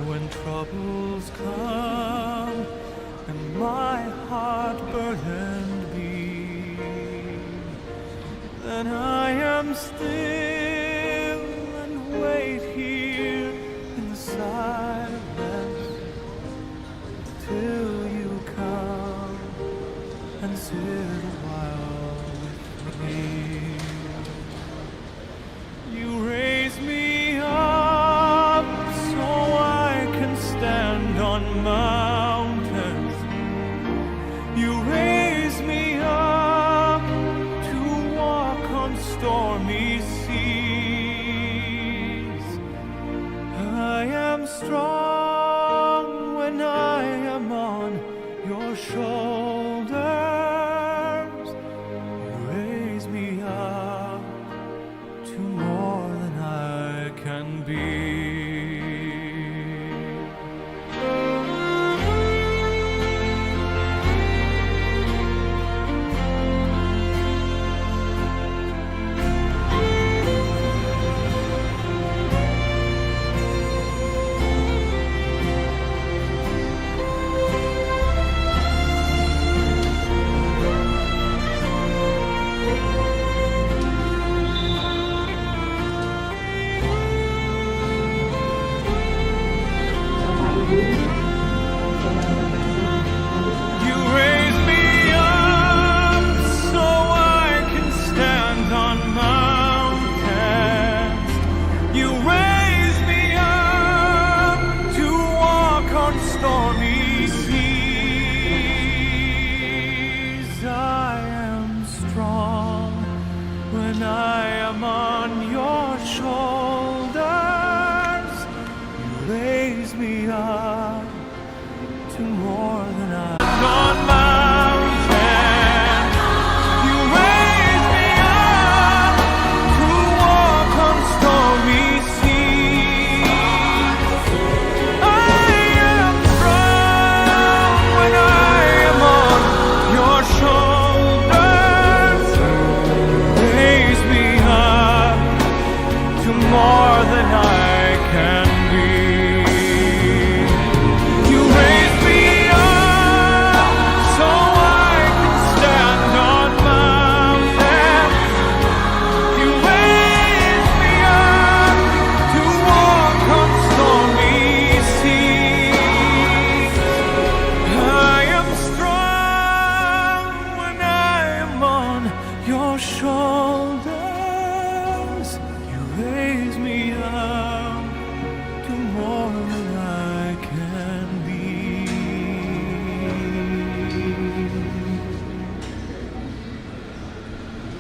When troubles come and my heart burdened be, then I am still and wait here in the silence till you come and sit a while with me. fear. You raise me up so I can stand on mountains. You raise me up to walk on stormy seas. I am strong when I am on your shoulders. You raise me up to more than I can be. You raise me up so I can stand on mountains. You raise me up to walk on stormy seas. I am strong when I am on your shoulders. You raise me up to more than I on mountain. You raise me up to walk on stormy seas. I am strong when I am on your shoulders. Raise me up to more than I can be. You raise me up so I can stand on mountains. You raise me up to walk on stormy seas. I am strong when I am on your shoulders. You raise me up to more than I can be.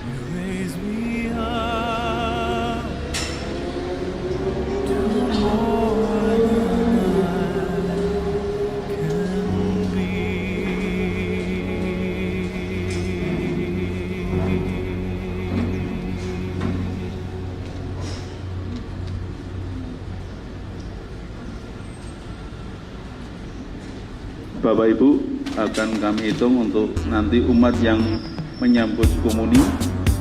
You raise me up to more than I can be. Bapak Ibu, akan kami hitung untuk nanti umat yang menyambut komuni.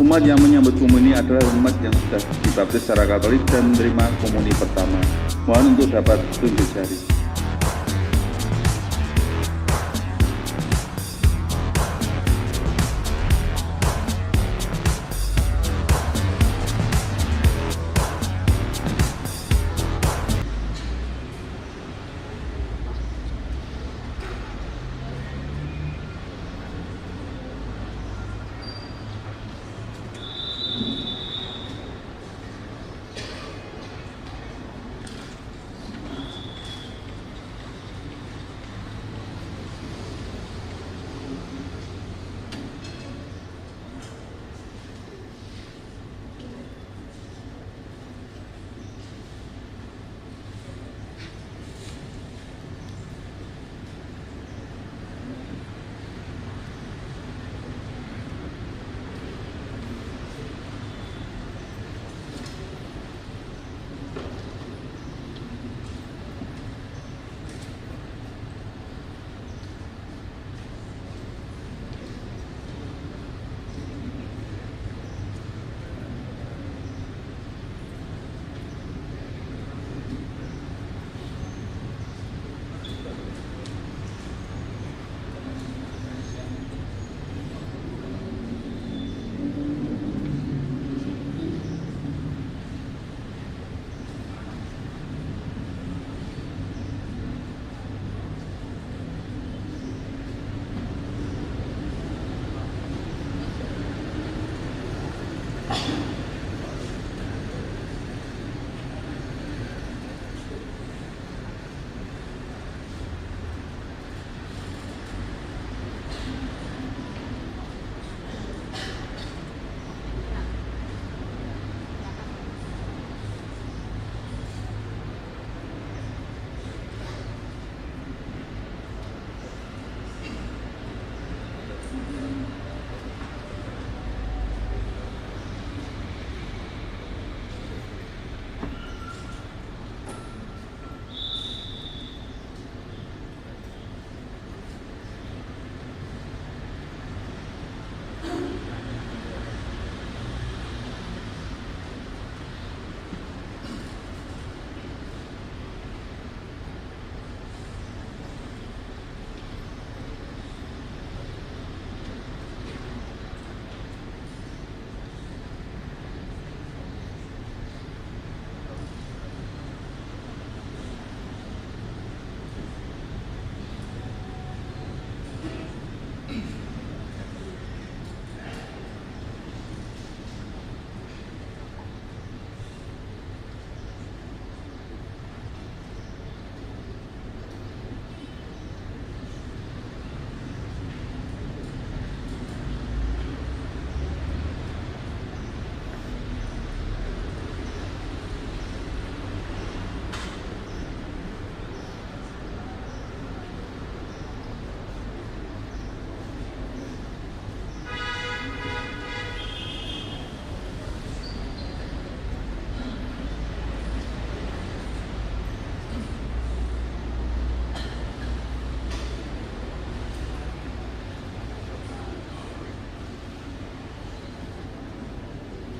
Umat yang menyambut komuni adalah umat yang sudah dibaptis secara Katolik dan menerima komuni pertama. Mohon untuk dapat tunjuk jari.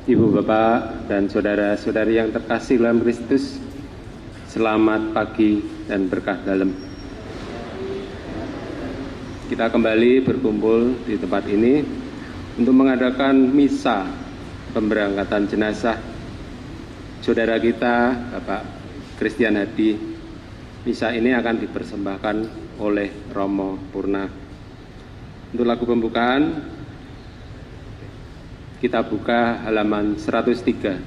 Ibu bapak dan saudara-saudari yang terkasih dalam Kristus, selamat pagi dan berkah dalam. Kita kembali berkumpul di tempat ini untuk mengadakan misa pemberangkatan jenazah saudara kita Bapak Christian Hadi. Misa ini akan dipersembahkan oleh Romo Purna. Untuk lagu pembukaan kita buka halaman 103.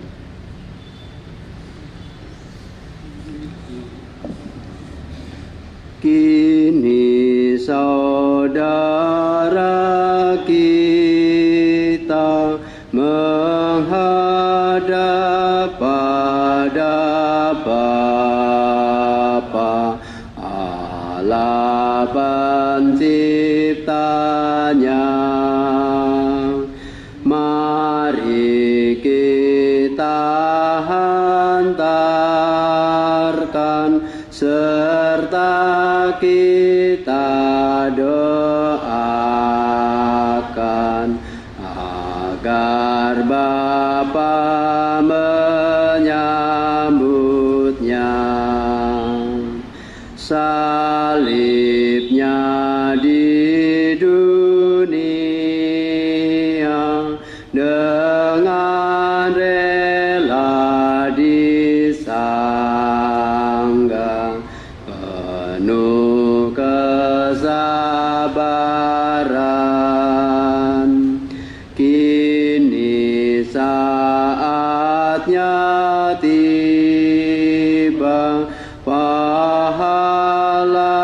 Kini saudara kita menghadap pada Bapa Allah penciptanya. Mari kita hantarkan serta kita doakan agar Bapa menyambutnya. Salibnya di dunia dengan rela disangga, penuh kesabaran. Kini saatnya tiba, pahala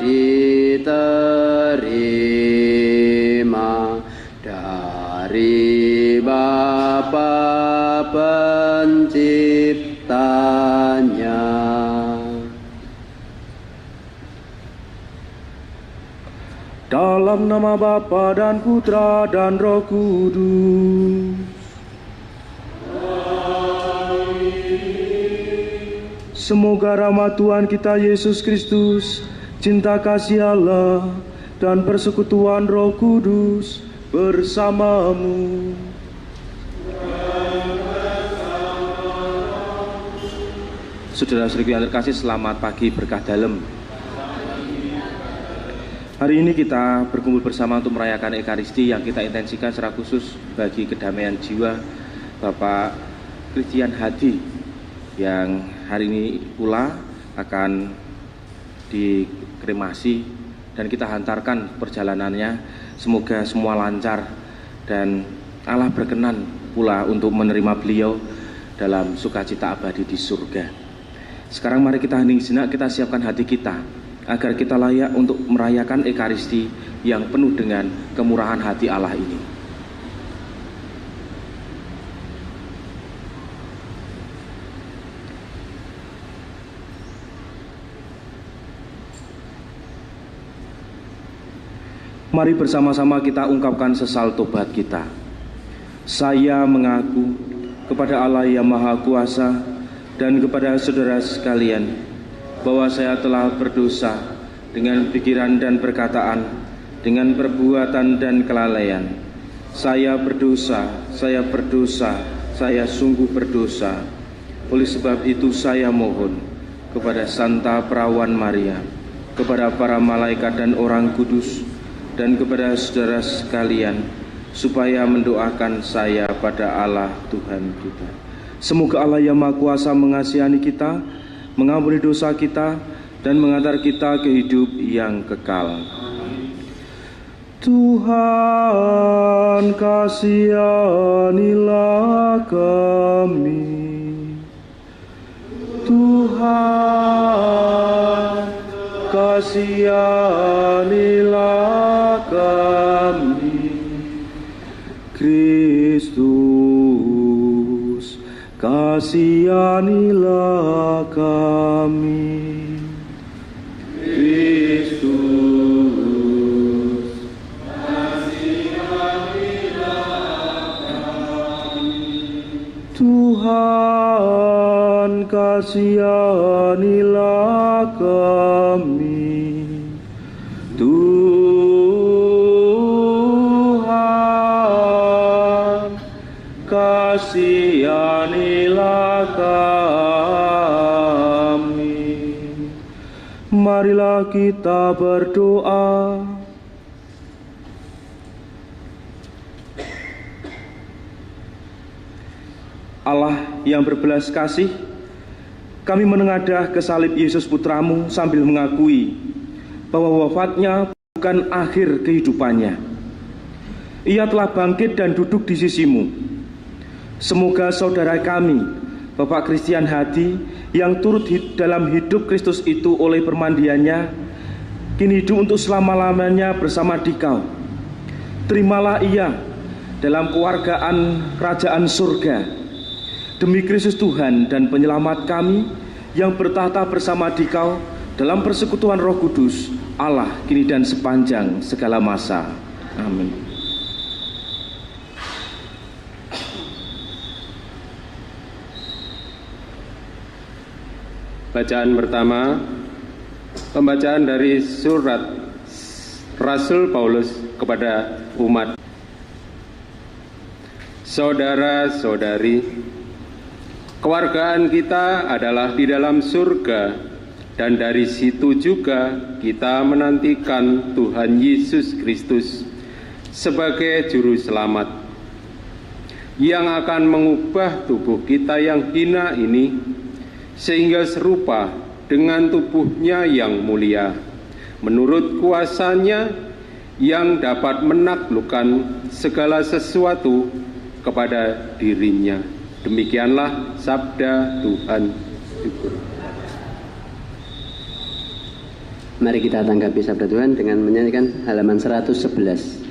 diterima dari Bapa penciptanya. Dalam nama Bapa dan Putra dan Roh Kudus. Semoga rahmat Tuhan kita Yesus Kristus, cinta kasih Allah, dan persekutuan Roh Kudus bersamamu. Saudara-saudari yang terkasih, selamat pagi berkah dalam. Hari ini kita berkumpul bersama untuk merayakan Ekaristi yang kita intensikan secara khusus bagi kedamaian jiwa Bapak Christian Hadi yang hari ini pula akan dikremasi dan kita hantarkan perjalanannya. Semoga semua lancar dan Allah berkenan pula untuk menerima beliau dalam sukacita abadi di surga. Sekarang mari kita hening sejenak, kita siapkan hati kita agar kita layak untuk merayakan Ekaristi yang penuh dengan kemurahan hati Allah ini. Mari bersama-sama kita ungkapkan sesal tobat kita. Saya mengaku kepada Allah yang Maha Kuasa dan kepada saudara sekalian bahwa saya telah berdosa dengan pikiran dan perkataan, dengan perbuatan dan kelalaian. Saya berdosa, saya sungguh berdosa. Oleh sebab itu saya mohon kepada Santa Perawan Maria, kepada para malaikat dan orang kudus, dan kepada saudara sekalian, supaya mendoakan saya pada Allah Tuhan kita. Semoga Allah yang Maha Kuasa mengasihani kita, mengampuni dosa kita, dan mengantar kita ke hidup yang kekal. Tuhan, kasihanilah kami. Tuhan, kasihanilah kami. Kristus, kasihanilah kami. Kristus, kasihanilah kami. Tuhan, kasihanilah kami. Tuhan, kasihanilah kasihanilah kami. Marilah kita berdoa. Allah yang berbelas kasih, kami menengadah ke salib Yesus Putramu sambil mengakui bahwa wafatnya bukan akhir kehidupannya. Ia telah bangkit dan duduk di sisimu. Semoga saudara kami, Bapak Christian Hadi, yang turut dalam hidup Kristus itu oleh permandiannya, kini hidup untuk selama-lamanya bersama Dikau. Terimalah ia dalam keluargaan kerajaan surga. Demi Kristus Tuhan dan penyelamat kami yang bertahta bersama Dikau dalam persekutuan Roh Kudus, Allah kini dan sepanjang segala masa. Amin. Bacaan pertama, pembacaan dari surat Rasul Paulus kepada umat. Saudara-saudari, kewargaan kita adalah di dalam surga, dan dari situ juga kita menantikan Tuhan Yesus Kristus sebagai Juru Selamat, yang akan mengubah tubuh kita yang hina ini, sehingga serupa dengan tubuhnya yang mulia, menurut kuasanya yang dapat menaklukkan segala sesuatu kepada dirinya. Demikianlah sabda Tuhan. Syukur. Mari kita tanggapi sabda Tuhan dengan menyanyikan halaman 111.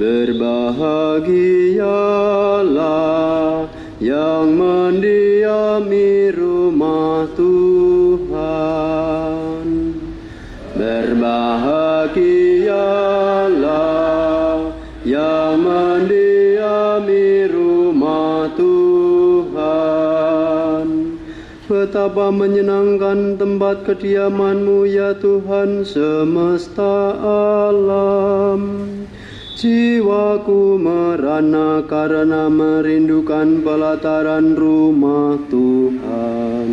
Berbahagialah yang mendiami rumah Tuhan. Berbahagialah yang mendiami rumah Tuhan. Betapa menyenangkan tempat kediaman-Mu ya Tuhan semesta alam. Jiwaku merana karena merindukan pelataran rumah Tuhan.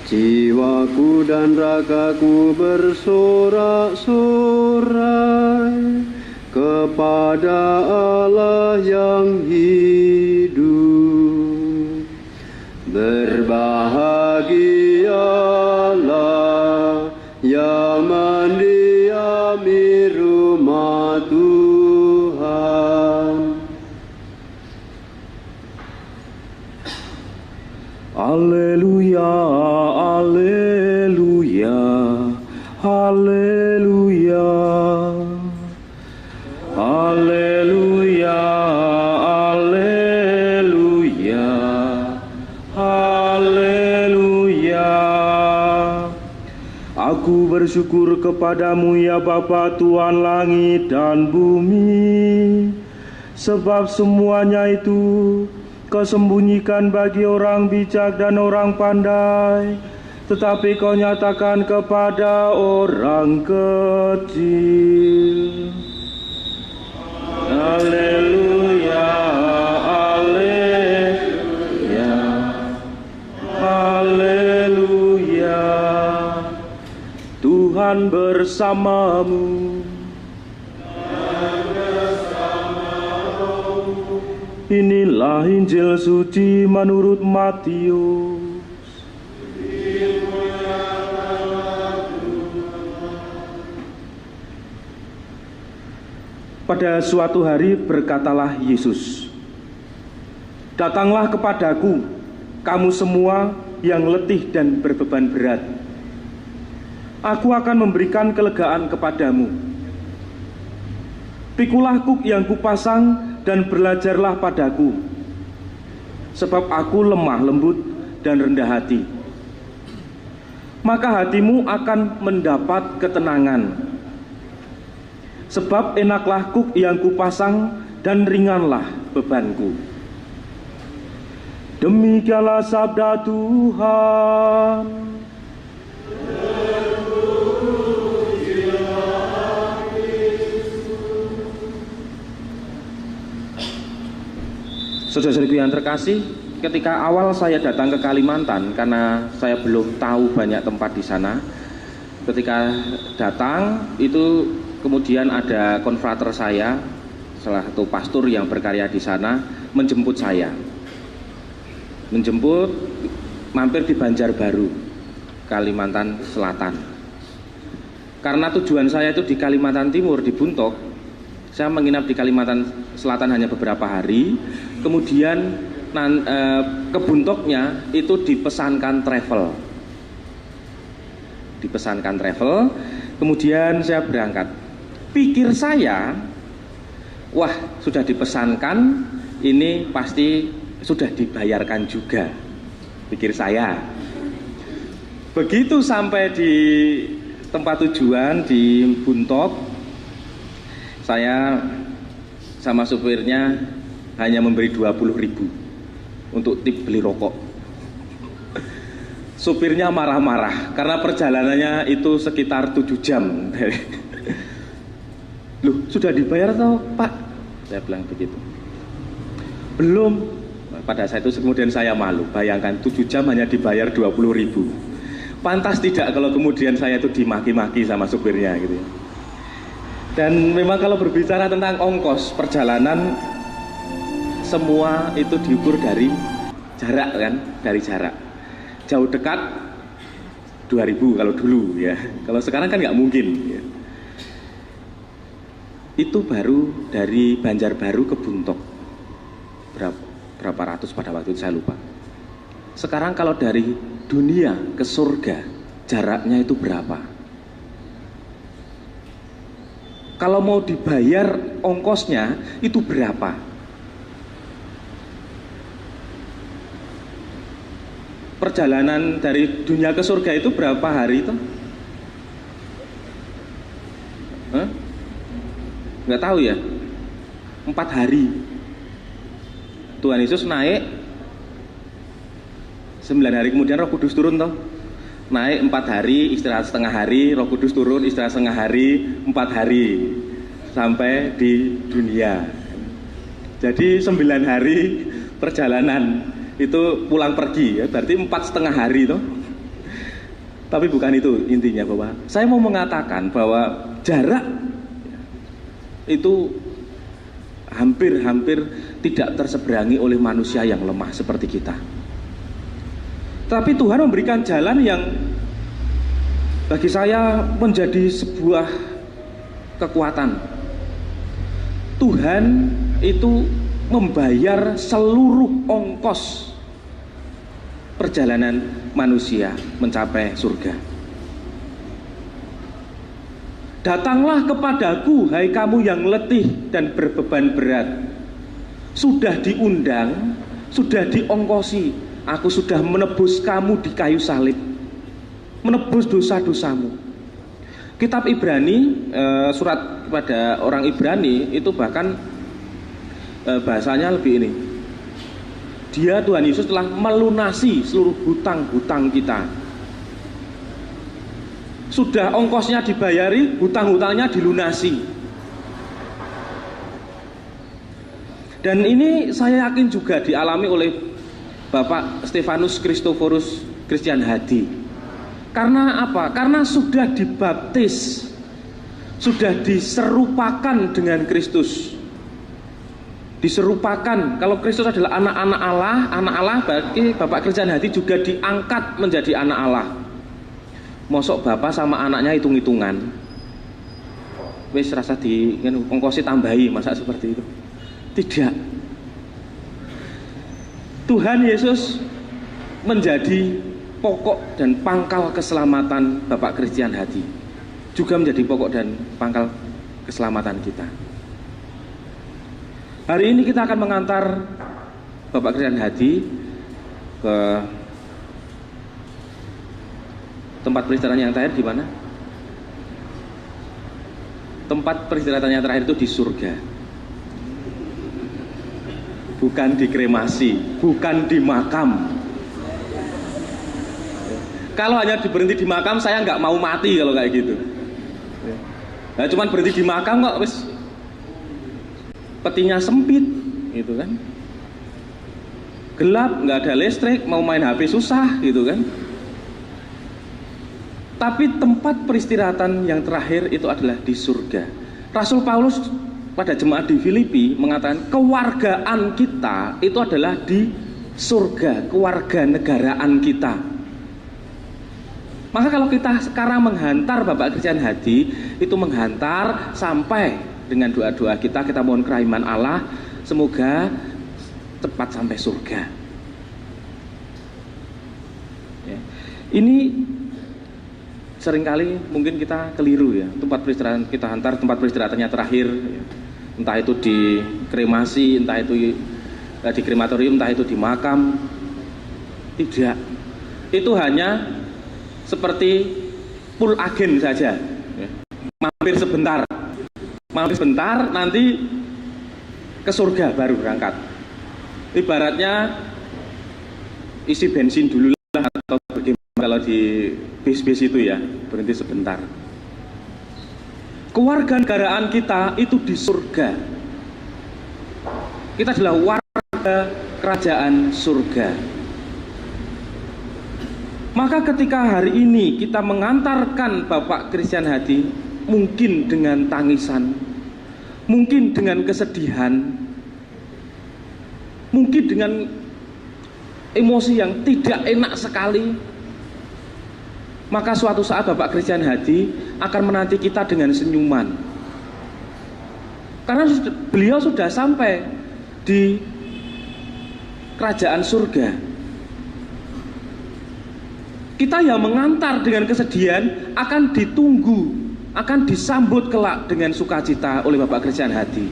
Jiwaku dan ragaku bersorak-sorai kepada Allah yang hidup. Berbahagialah yang mendiami rumah Tuhan. Haleluya, haleluya, haleluya, haleluya, haleluya, haleluya. Aku bersyukur kepadamu ya Bapa Tuhan langit dan bumi, sebab semuanya itu Kau sembunyikan bagi orang bijak dan orang pandai, tetapi Kau nyatakan kepada orang kecil. Haleluya, haleluya, haleluya. Tuhan bersamamu. Inilah Injil suci menurut Matius. Pada suatu hari berkatalah Yesus, "Datanglah kepadaku, kamu semua yang letih dan berbeban berat. Aku akan memberikan kelegaan kepadamu. Pikulah kuk yang kupasang dan belajarlah padaku, sebab aku lemah lembut dan rendah hati. Maka hatimu akan mendapat ketenangan. Sebab enaklah kuk yang kupasang dan ringanlah bebanku." Demikianlah sabda Tuhan. Saudara-saudariku yang terkasih, ketika awal saya datang ke Kalimantan, karena saya belum tahu banyak tempat di sana, ketika datang itu kemudian ada konfrater saya, salah satu pastor yang berkarya di sana, menjemput saya. Menjemput, mampir di Banjarbaru, Kalimantan Selatan. Karena tujuan saya itu di Kalimantan Timur, di Buntok, saya menginap di Kalimantan Selatan hanya beberapa hari. Kemudian ke Buntoknya itu dipesankan travel. Kemudian saya berangkat. Pikir saya, wah sudah dipesankan, ini pasti sudah dibayarkan juga, pikir saya. Begitu sampai di tempat tujuan di Buntok, saya sama supirnya hanya memberi 20.000 untuk tip beli rokok. Supirnya marah-marah karena perjalanannya itu sekitar 7 jam. Loh, sudah dibayar toh, Pak? Saya bilang begitu. Belum. Pada saat itu kemudian saya malu. Bayangkan 7 jam hanya dibayar 20.000. Pantas tidak kalau kemudian saya itu dimaki-maki sama supirnya gitu. Dan memang kalau berbicara tentang ongkos perjalanan, semua itu diukur dari jarak kan, dari jarak. Jauh dekat 2.000 kalau dulu ya. Kalau sekarang kan nggak mungkin ya. Itu baru dari Banjarbaru ke Buntok. Berapa ratus pada waktu itu saya lupa. Sekarang kalau dari dunia ke surga, jaraknya itu berapa? Kalau mau dibayar ongkosnya itu berapa? Perjalanan dari dunia ke surga itu berapa hari itu? Nggak tahu ya. 4 hari. Tuhan Yesus naik, 9 hari kemudian Roh Kudus turun toh. Naik 4 hari, istirahat setengah hari, Roh Kudus turun, istirahat setengah hari, 4 hari sampai di dunia. Jadi 9 hari perjalanan itu pulang pergi ya, berarti 4,5 hari toh. Tapi bukan itu intinya, bahwa saya mau mengatakan bahwa jarak itu hampir tidak terseberangi oleh manusia yang lemah seperti kita. Tapi Tuhan memberikan jalan yang bagi saya menjadi sebuah kekuatan. Tuhan itu membayar seluruh ongkos perjalanan manusia mencapai surga. Datanglah kepadaku, hai kamu yang letih dan berbeban berat. Sudah diundang, sudah diongkosi. Aku sudah menebus kamu di kayu salib, menebus dosa-dosamu. Kitab Ibrani, surat kepada orang Ibrani itu bahkan bahasanya lebih ini. Dia, Tuhan Yesus telah melunasi seluruh hutang-hutang kita. Sudah ongkosnya dibayari, hutang-hutangnya dilunasi. Dan ini saya yakin juga dialami oleh Bapak Stefanus Christophorus Christian Hadi. Karena apa? Karena sudah dibaptis, sudah diserupakan dengan Kristus. Diserupakan, kalau Kristus adalah anak-anak Allah, bagi Bapak Christian Hadi juga diangkat menjadi anak Allah. Mosok bapak sama anaknya hitung-hitungan, wis rasa di ongkosi tambahi, masa seperti itu? Tidak. Tuhan Yesus menjadi pokok dan pangkal keselamatan Bapak Christian Hadi, juga menjadi pokok dan pangkal keselamatan kita. Hari ini kita akan mengantar Bapak Christian Hadi ke tempat peristirahatan yang terakhir. Di mana? Tempat peristirahatan yang terakhir itu di surga. Bukan di kremasi, bukan di makam. Kalau hanya berhenti di makam, saya nggak mau mati kalau kayak gitu. Nah, cuman berhenti di makam kok wis petinya sempit, gitu kan? gelap, nggak ada listrik, mau main HP susah gitu kan. Tapi tempat peristirahatan yang terakhir itu adalah di surga. Rasul Paulus pada jemaat di Filipi mengatakan kewargaan kita itu adalah di surga, kewarganegaraan kita. Maka kalau kita sekarang menghantar Bapak Christian Hadi, itu menghantar sampai dengan doa-doa kita mohon kerahiman Allah, semoga cepat sampai surga. Ya. Ini seringkali mungkin kita keliru ya, tempat peristirahatan kita hantar, tempat peristirahatannya terakhir ya. Entah itu di kremasi, entah itu di krematorium, entah itu di makam. Tidak, itu hanya seperti pool agen saja ya. Mampir sebentar nanti ke surga baru berangkat. Ibaratnya isi bensin dulu lah, atau bagaimana kalau di bis-bis itu ya, berhenti sebentar. Kewarganegaraan kita itu di surga. Kita adalah warga kerajaan surga. Maka ketika hari ini kita mengantarkan Bapak Christian Hadi, mungkin dengan tangisan, mungkin dengan kesedihan, mungkin dengan emosi yang tidak enak sekali, maka suatu saat Bapak Christian Hadi akan menanti kita dengan senyuman. Karena beliau sudah sampai di kerajaan surga. Kita yang mengantar dengan kesedihan akan ditunggu, akan disambut kelak dengan sukacita oleh Bapak Christian Hadi.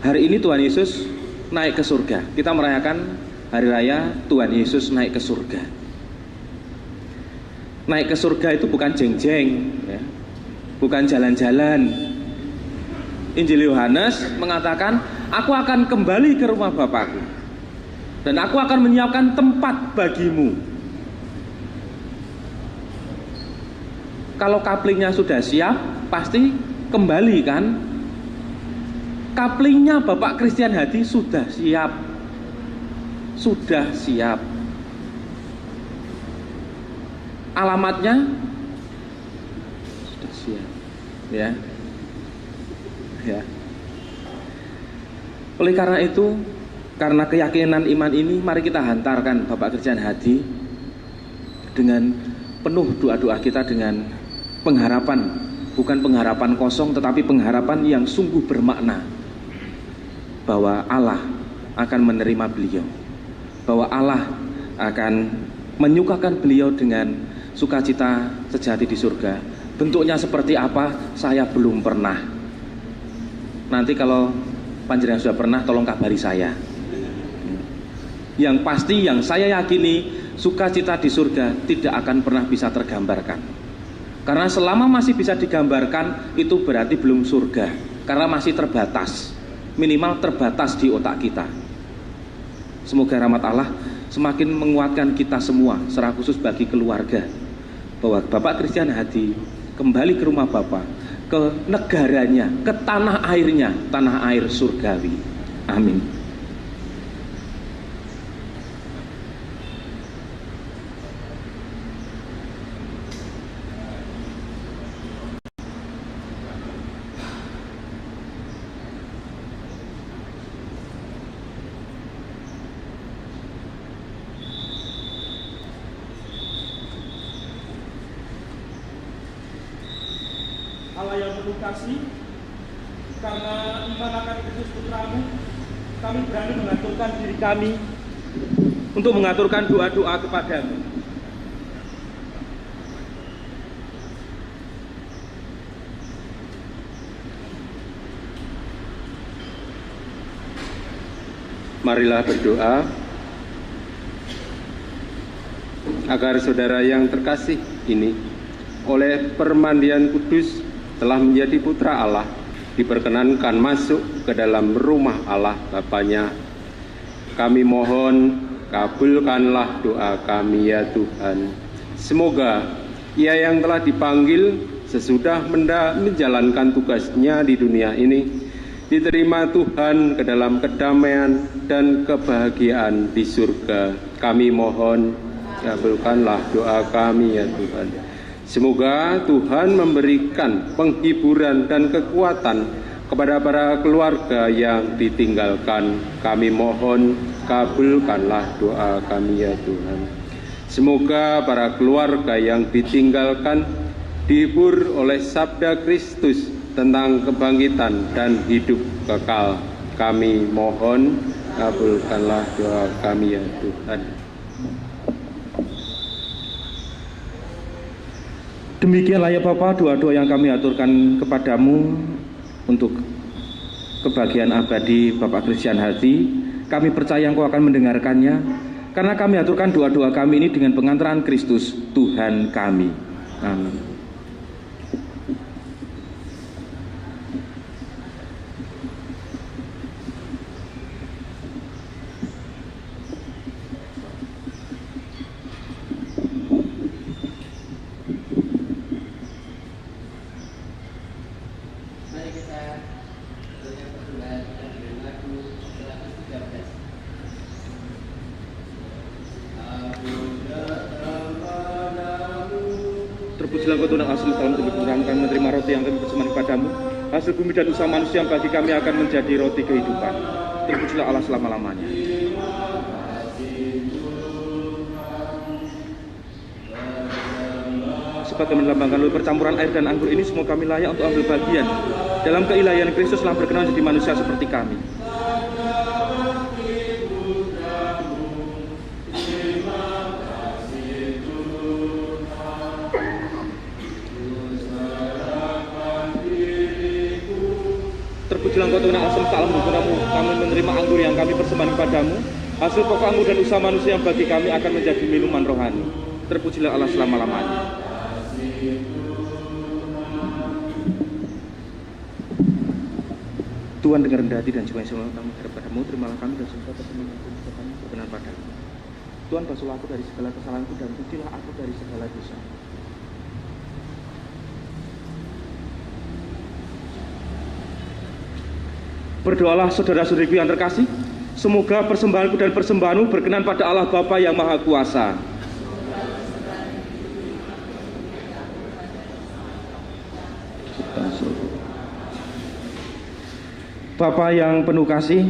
Hari ini Tuhan Yesus naik ke surga. Kita merayakan hari raya Tuhan Yesus naik ke surga. Naik ke surga itu bukan jeng-jeng ya. Bukan jalan-jalan. Injil Yohanes mengatakan, aku akan kembali ke rumah Bapakku dan aku akan menyiapkan tempat bagimu. Kalau kaplingnya sudah siap, pasti kembali kan? Kaplingnya Bapak Christian Hadi sudah siap. Sudah siap. Alamatnya sudah siap. Ya. Ya. Oleh karena itu, karena keyakinan iman ini, mari kita hantarkan Bapak Christian Hadi dengan penuh doa-doa kita, dengan pengharapan, bukan pengharapan kosong, tetapi pengharapan yang sungguh bermakna, bahwa Allah akan menerima beliau, bahwa Allah akan menyukakan beliau dengan sukacita sejati di surga. Bentuknya seperti apa, saya belum pernah. Nanti kalau panjenengan sudah pernah, tolong kabari saya. Yang pasti, yang saya yakini, sukacita di surga tidak akan pernah bisa tergambarkan. Karena selama masih bisa digambarkan, itu berarti belum surga. Karena masih terbatas, minimal terbatas di otak kita. Semoga rahmat Allah semakin menguatkan kita semua, secara khusus bagi keluarga, bahwa Bapak Christian Hadi kembali ke rumah Bapak, ke negaranya, ke tanah airnya, tanah air surgawi. Amin. Allah yang penuh kasih, karena iman akan Kristus Putramu, kami berani mengaturkan diri kami untuk mengaturkan doa-doa kepadamu. Marilah berdoa agar saudara yang terkasih ini oleh permandian kudus telah menjadi putra Allah, diperkenankan masuk ke dalam rumah Allah Bapanya. Kami mohon, kabulkanlah doa kami ya Tuhan. Semoga ia yang telah dipanggil sesudah menjalankan tugasnya di dunia ini diterima Tuhan ke dalam kedamaian dan kebahagiaan di surga. Kami mohon, kabulkanlah doa kami ya Tuhan. Semoga Tuhan memberikan penghiburan dan kekuatan kepada para keluarga yang ditinggalkan. Kami mohon, kabulkanlah doa kami ya Tuhan. Semoga para keluarga yang ditinggalkan dihibur oleh sabda Kristus tentang kebangkitan dan hidup kekal. Kami mohon, kabulkanlah doa kami ya Tuhan. Demikianlah ya Bapa, doa-doa yang kami aturkan kepadamu untuk kebahagiaan abadi Bapak Christian Hadi. Kami percaya Engkau akan mendengarkannya, karena kami aturkan doa-doa kami ini dengan pengantaran Kristus Tuhan kami. Amin. Terpujilah Engkau Tuhan asli dalam tubuh Tuhan, kami menerima roti yang kami persembahkan kepadamu. Hasil bumi dan usaha manusia yang bagi kami akan menjadi roti kehidupan. Terpujilah Allah selama-lamanya. Sebab kami melambangkan oleh percampuran air dan anggur ini, semua kami layak untuk ambil bagian dalam keilahian Kristus telah berkenan menjadi manusia seperti kami. Terpujilah Engkau Tuhan Allah semesta alam berkenamu, kami menerima anggur yang kami persembahkan kepadamu. Hasil pokok anggur dan usaha manusia yang bagi kami akan menjadi minuman rohani. Terpujilah Allah selama-lamanya. Tuhan dengar rendah hati dan jiwa yang selalu kami harap padamu. Terimalah kami dan semua persembahan yang kami berkenan padamu. Tuhan, basuhlah aku dari segala kesalahanku dan cucilah aku dari segala dosa. Berdoalah saudara-saudariku yang terkasih, semoga persembahanku dan persembahanmu berkenan pada Allah Bapa yang Maha Kuasa. Bapa yang penuh kasih,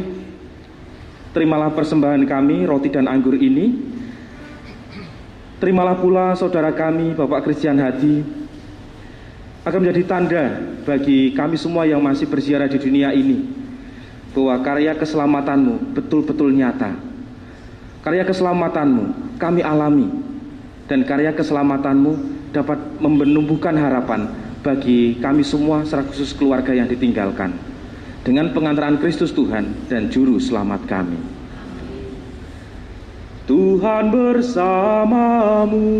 terimalah persembahan kami, roti dan anggur ini. Terimalah pula saudara kami, Bapak Christian Hadi, akan menjadi tanda bagi kami semua yang masih berziarah di dunia ini, bahwa karya keselamatanmu betul-betul nyata. Karya keselamatanmu kami alami, dan karya keselamatanmu dapat menumbuhkan harapan bagi kami semua secara khusus keluarga yang ditinggalkan, dengan pengantaran Kristus Tuhan dan Juru Selamat kami. Tuhan bersamamu.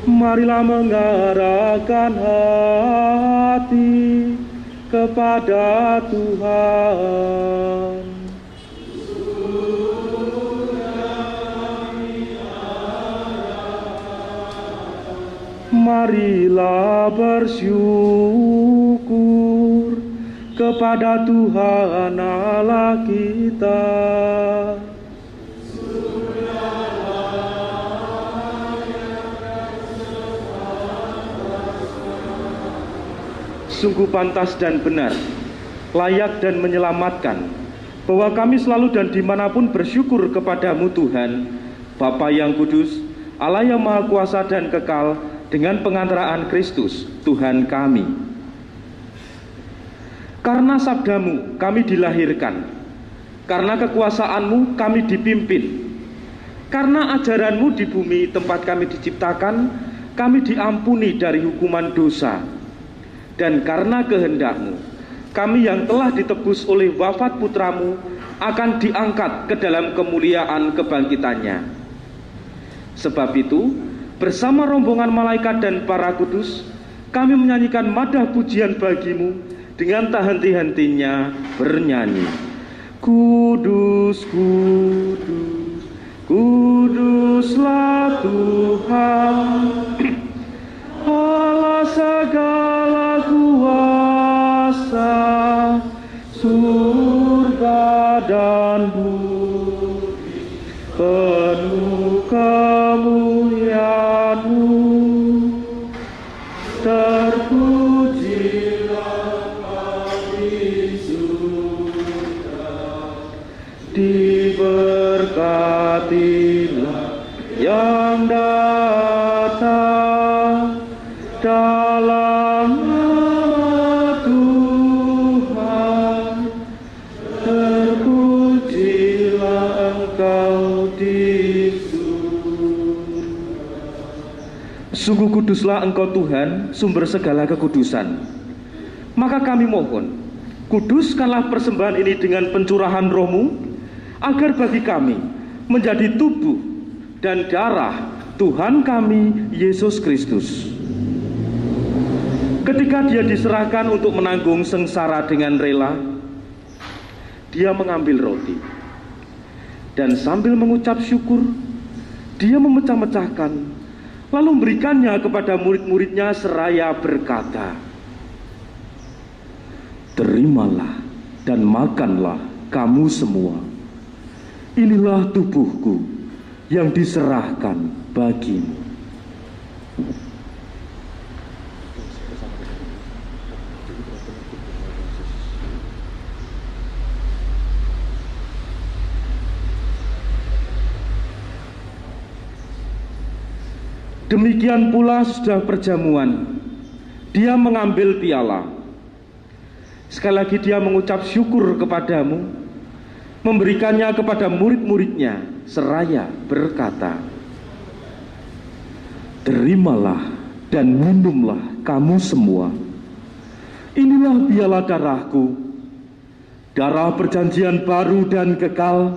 Marilah mengarahkan hati kepada Tuhan. Marilah bersyukur kepada Tuhan Allah kita. Sungguh pantas dan benar, layak dan menyelamatkan, bahwa kami selalu dan dimanapun bersyukur kepadamu Tuhan, Bapa yang kudus, Allah yang Maha Kuasa dan kekal, dengan pengantaraan Kristus Tuhan kami. Karena sabdamu kami dilahirkan, karena kekuasaanmu kami dipimpin, karena ajaranmu di bumi tempat kami diciptakan, kami diampuni dari hukuman dosa. Dan karena kehendakmu, kami yang telah ditebus oleh wafat putramu akan diangkat ke dalam kemuliaan kebangkitannya. Sebab itu, bersama rombongan malaikat dan para kudus, kami menyanyikan madah pujian bagimu dengan tak henti-hentinya bernyanyi. Kudus, kudus, kuduslah Tuhan Allah segala kuasa, surga dan bumi penuh kemuliaan-Mu. Terpujilah Engkau di surga, diberkatilah yang datang dalam nama Tuhan. Terpujilah Engkau di surga. Sungguh kuduslah Engkau Tuhan, sumber segala kekudusan. Maka kami mohon, kuduskanlah persembahan ini dengan pencurahan Roh-Mu, agar bagi kami menjadi tubuh dan darah Tuhan kami Yesus Kristus. Ketika Dia diserahkan untuk menanggung sengsara dengan rela, Dia mengambil roti dan sambil mengucap syukur, Dia memecah-mecahkan, lalu memberikannya kepada murid-muridnya seraya berkata, "Terimalah dan makanlah kamu semua. Inilah tubuhku yang diserahkan bagimu." Demikian pula sudah perjamuan, Dia mengambil piala. Sekali lagi Dia mengucap syukur kepadamu, memberikannya kepada murid-muridnya seraya berkata, "Terimalah dan minumlah kamu semua. Inilah piala darahku, darah perjanjian baru dan kekal,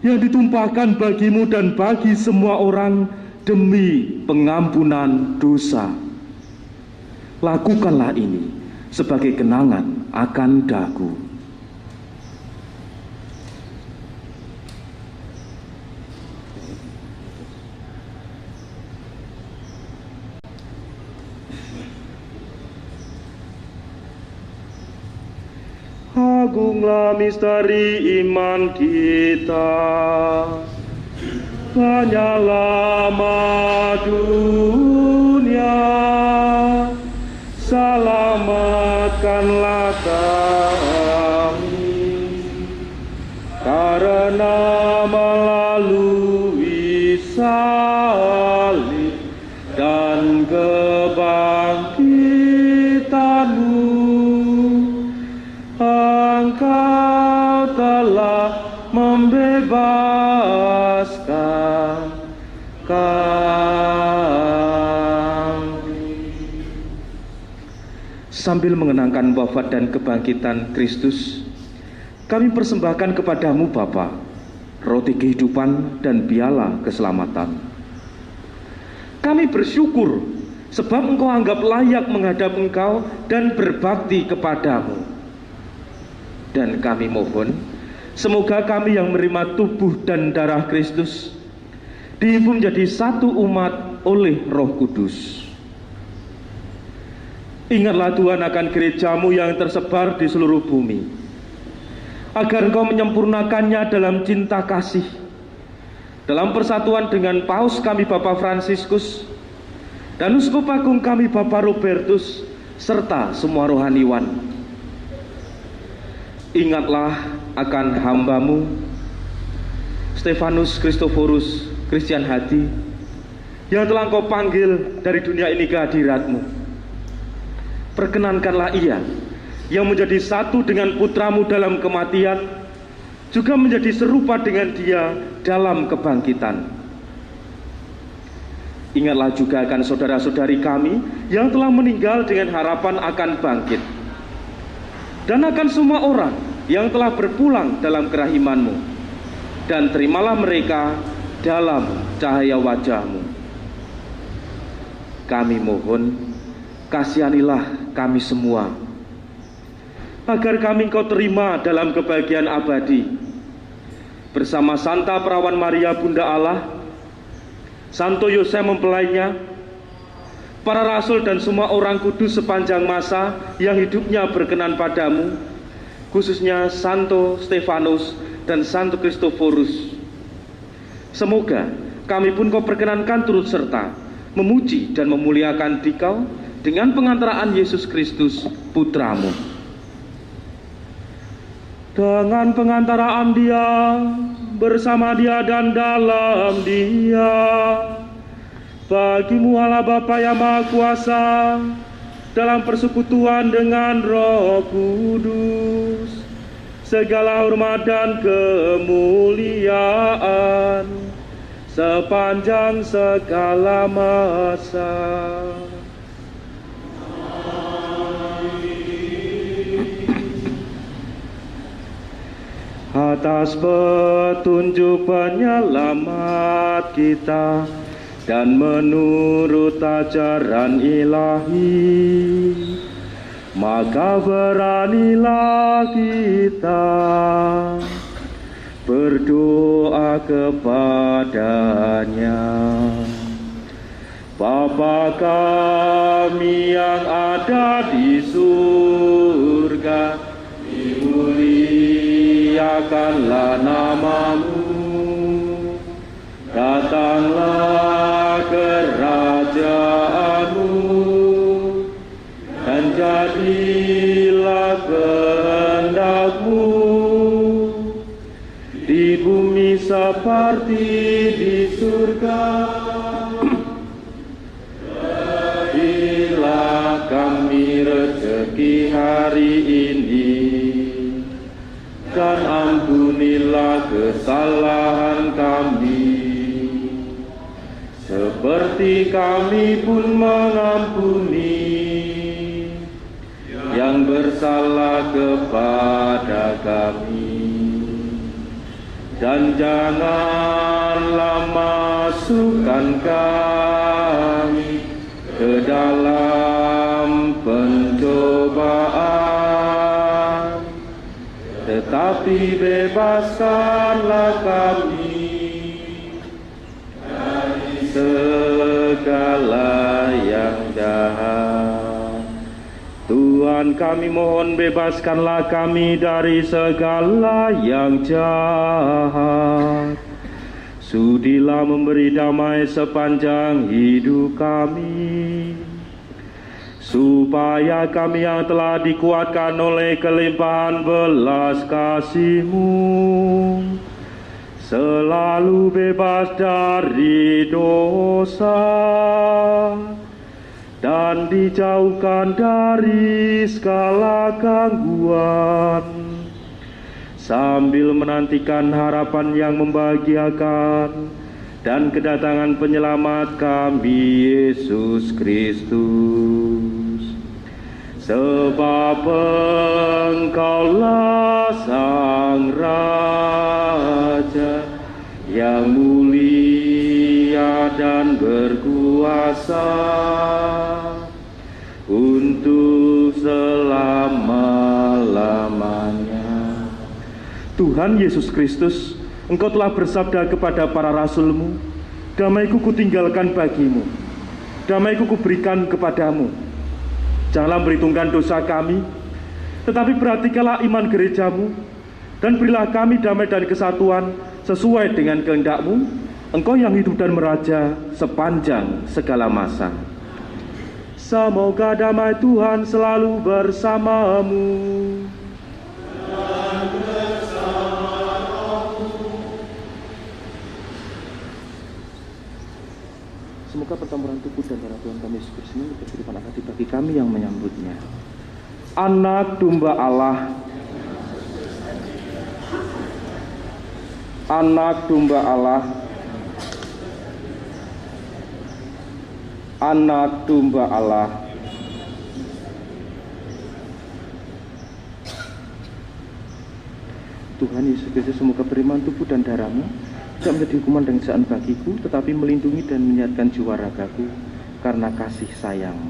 yang ditumpahkan bagimu dan bagi semua orang demi pengampunan dosa. Lakukanlah ini sebagai kenangan akan daku." Agunglah misteri iman kita, penyelamat dunia, selamatkanlah kami, karena melalui salib dan kebangkitan-Mu, Engkau telah membebaskan kami. Sambil mengenangkan wafat dan kebangkitan Kristus, kami persembahkan kepadamu Bapa, roti kehidupan dan piala keselamatan. Kami bersyukur sebab Engkau anggap layak menghadap Engkau dan berbakti kepadamu. Dan kami mohon, semoga kami yang menerima tubuh dan darah Kristus dihimpun menjadi satu umat oleh Roh Kudus. Ingatlah Tuhan akan gereja-Mu yang tersebar di seluruh bumi, agar Engkau menyempurnakannya dalam cinta kasih, dalam persatuan dengan Paus kami Bapak Fransiskus dan Uskup Agung kami Bapak Robertus, serta semua rohaniwan. Ingatlah akan hamba-Mu Stefanus Kristoforus Christian Hadi, yang telah Engkau panggil dari dunia ini ke hadirat-Mu. Perkenankanlah ia yang menjadi satu dengan putra-Mu dalam kematian, juga menjadi serupa dengan Dia dalam kebangkitan. Ingatlah juga akan saudara-saudari kami yang telah meninggal dengan harapan akan bangkit, dan akan semua orang yang telah berpulang dalam kerahiman-Mu, dan terimalah mereka dalam cahaya wajah-Mu. Kami mohon, kasihanilah kami semua, agar kami Engkau terima dalam kebahagiaan abadi, bersama Santa Perawan Maria Bunda Allah, Santo Yosef mempelainya, para rasul dan semua orang kudus sepanjang masa yang hidupnya berkenan padamu, khususnya Santo Stefanus dan Santo Kristoforus. Semoga kami pun kau perkenankan turut serta memuji dan memuliakan Dikau dengan pengantaraan Yesus Kristus Putramu. Dengan pengantaraan Dia, bersama Dia dan dalam Dia, bagimu Allah Bapa yang Maha Kuasa, dalam persekutuan dengan Roh Kudus, segala hormat dan kemuliaan sepanjang segala masa. Atas petunjuk penyelamat kita dan menurut ajaran ilahi, maka beranilah kita berdoa kepadanya. Bapa kami yang ada di surga, dimuliakanlah namamu, datanglah kerajaanmu, dan jadilah kehendakmu di bumi seperti di surga. Berilah kami rezeki hari ini, dan ampunilah kesalahan kami, seperti kami pun mengampuni yang bersalah kepada kami. Dan janganlah masukkan kami ke dalam pencobaan, tetapi bebaskanlah kami dari segala yang jahat. Tuhan, kami mohon bebaskanlah kami dari segala yang jahat. Sudilah memberi damai sepanjang hidup kami, supaya kami yang telah dikuatkan oleh kelimpahan belas kasih-Mu selalu bebas dari dosa dan dijauhkan dari segala gangguan, sambil menantikan harapan yang membahagiakan dan kedatangan penyelamat kami, Yesus Kristus. Sebab Engkaulah Sang Raja yang mulia dan berkuasa untuk selama-lamanya. Tuhan Yesus Kristus, Engkau telah bersabda kepada para rasul-Mu, damai-Ku kutinggalkan bagimu, damai-Ku kuberikan kepadamu. Janganlah memperhitungkan dosa kami, tetapi perhatikanlah iman gereja-Mu, dan berilah kami damai dan kesatuan sesuai dengan kehendak-Mu, Engkau yang hidup dan meraja sepanjang segala masa. Semoga damai Tuhan selalu bersamamu. Dan bersama rohmu. Semoga pertempuran tubuh dan darah Tuhan kami Yesus Kristus ini berkehidupan abadi bagi kami yang menyambutnya. Anak domba Allah, anak domba Allah, anak domba Allah. Tuhan Yesus Kristus, semoga beriman tubuh dan darah-Mu tidak menjadi hukuman dan siksaan bagiku, tetapi melindungi dan menyehatkan jiwa ragaku karena kasih sayang.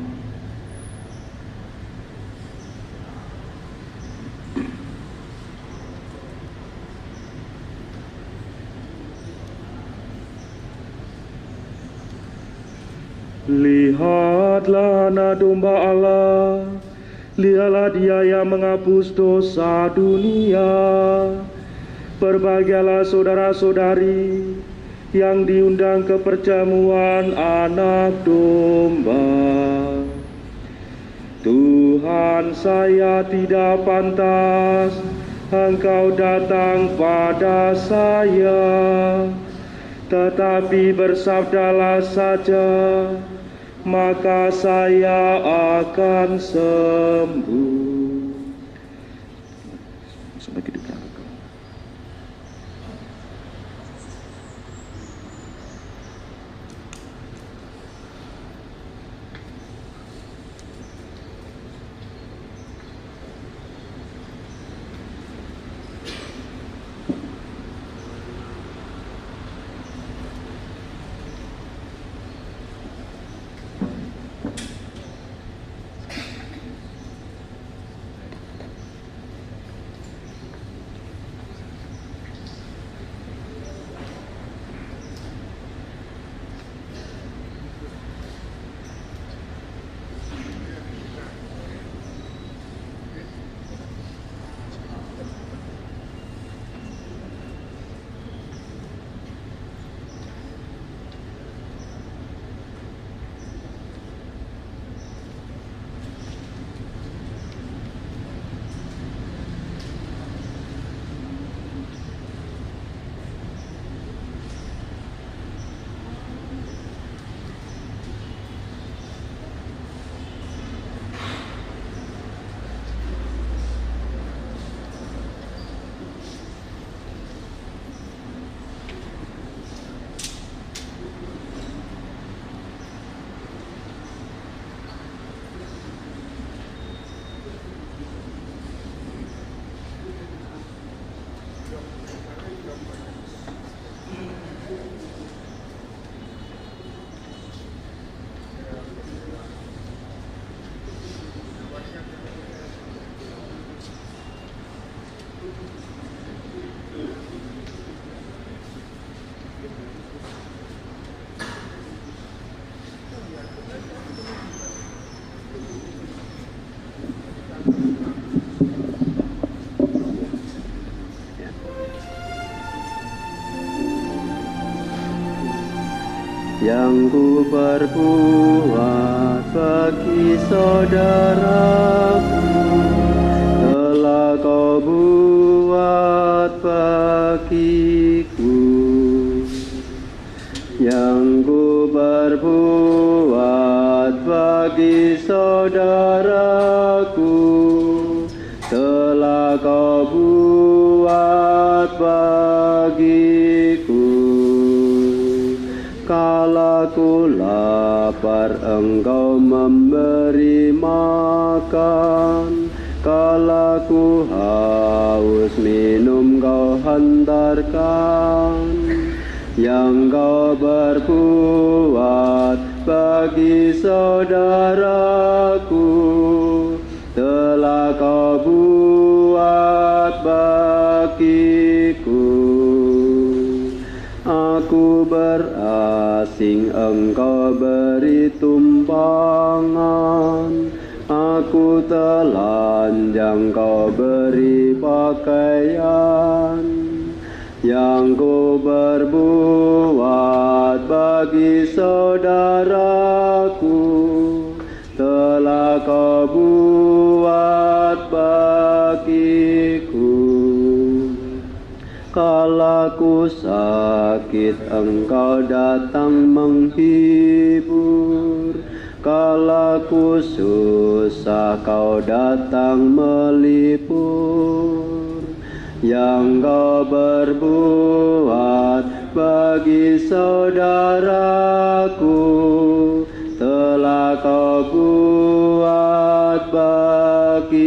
Lihat Lihatlah anak domba Allah, lihatlah dia yang menghapus dosa dunia. Berbahagialah saudara-saudari yang diundang ke perjamuan anak domba. Tuhan, saya tidak pantas Engkau datang pada saya, tetapi bersabdalah saja, maka saya akan sembuh. Yang ku perbuat bagi saudaraku, telah kau buat bagiku. Yang ku perbuat bagi saudaraku, telah kau buat bagiku. Kala ku lapar, Engkau memberi makan. Kala ku haus, minum Kau hantarkan. Yang Kau berbuat bagi saudaraku, telah Kau buat bagiku. Aku berasing, Engkau beri tumpangan. Aku telanjang, Kau beri pakaian. Yang ku berbuat bagi saudaraku, telah Kau buat bagiku. Kala ku sakit, Engkau datang menghibur. Kala ku susah, Kau datang melipur. Yang Kau berbuat bagi saudaraku, telah Kau buat bagiku.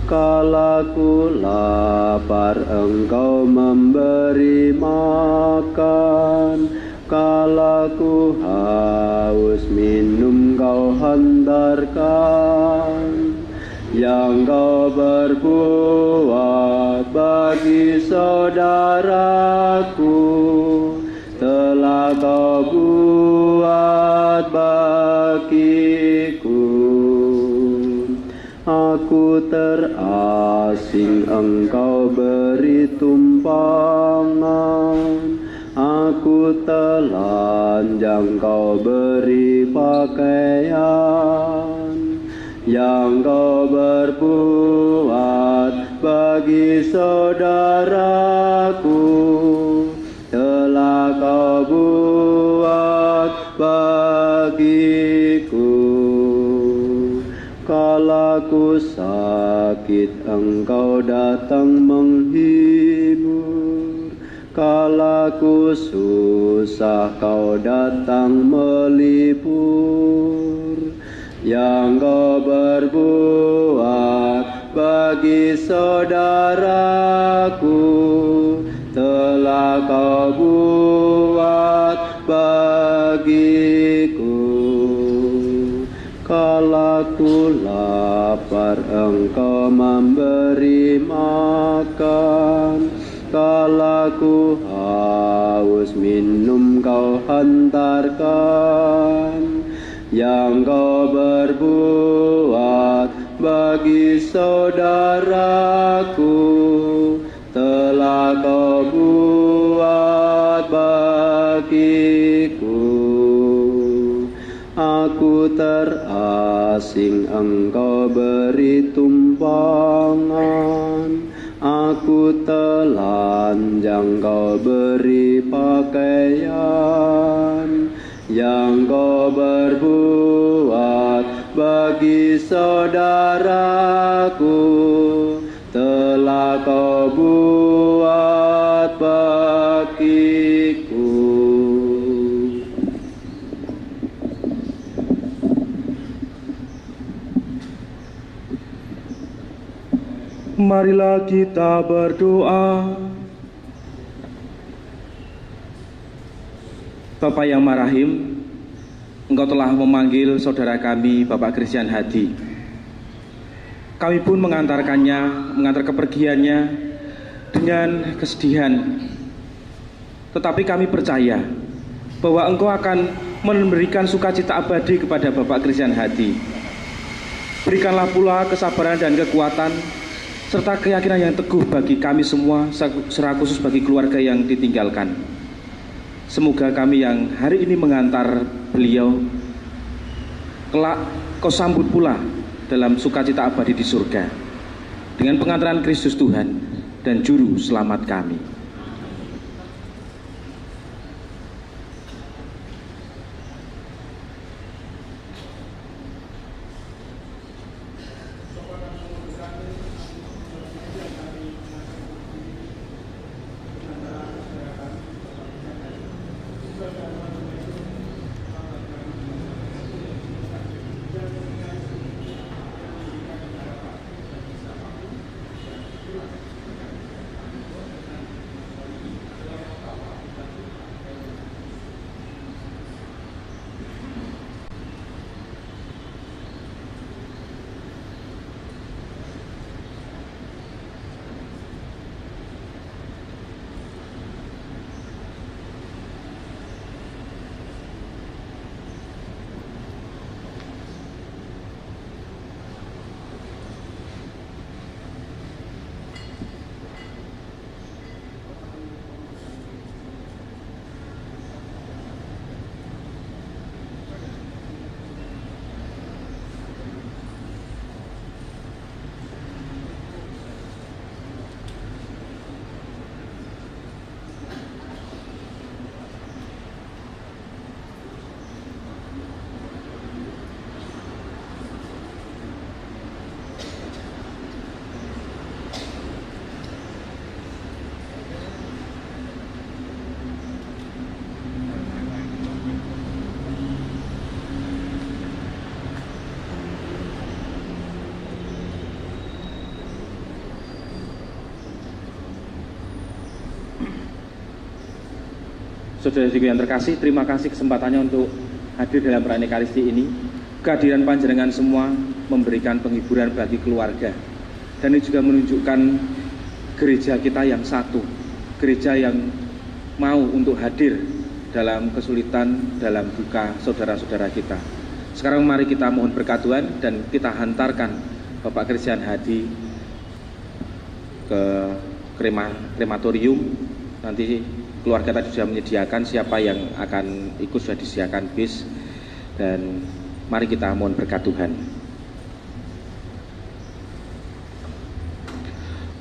Kala ku lapar, Engkau memberi makan. Kala ku haus, minum Kau hantarkan. Yang Kau berbuat bagi saudaraku, telah Kau buat bagiku. Aku terasing, Engkau beri tumpangan. Aku telanjang, Kau beri pakaian. Yang Kau berbuat bagi saudaraku, telah Kau buat bagiku. Kalaku sakit, Engkau datang menghibur. Kalaku susah, Kau datang melipur. Yang Kau berbuat bagi saudaraku, telah Kau buat bagiku. Kalaku lapar, Engkau memberi makan. Kalaku haus, minum Kau hantarkan. Yang Kau berbuat bagi saudaraku, telah Kau buat bagiku. Aku terasing, Engkau beri tumpangan. Aku telanjang, Kau beri pakaian. Yang Kau berbuat bagi saudaraku, telah Kau buat bagiku. Marilah kita berdoa. Bapak yang marahim, Engkau telah memanggil saudara kami, Bapak Christian Hadi. Kami pun mengantar kepergiannya dengan kesedihan. Tetapi kami percaya bahwa Engkau akan memberikan sukacita abadi kepada Bapak Christian Hadi. Berikanlah pula kesabaran dan kekuatan, serta keyakinan yang teguh bagi kami semua, secara khusus bagi keluarga yang ditinggalkan. Semoga kami yang hari ini mengantar beliau, kelak Kau sambut pula dalam sukacita abadi di surga, dengan pengantaran Kristus Tuhan dan Juru Selamat kami. Saudara-saudari yang terkasih, terima kasih kesempatannya untuk hadir dalam perayaan Ekaristi ini. Kehadiran panjenengan semua memberikan penghiburan bagi keluarga, dan ini juga menunjukkan gereja kita yang satu, gereja yang mau untuk hadir dalam kesulitan, dalam duka saudara-saudara kita. Sekarang mari kita mohon berkat Tuhan dan kita hantarkan Bapak Christian Hadi ke krematorium. Nanti keluarga tadi sudah menyediakan, siapa yang akan ikut sudah disediakan bis, dan mari kita mohon berkat Tuhan.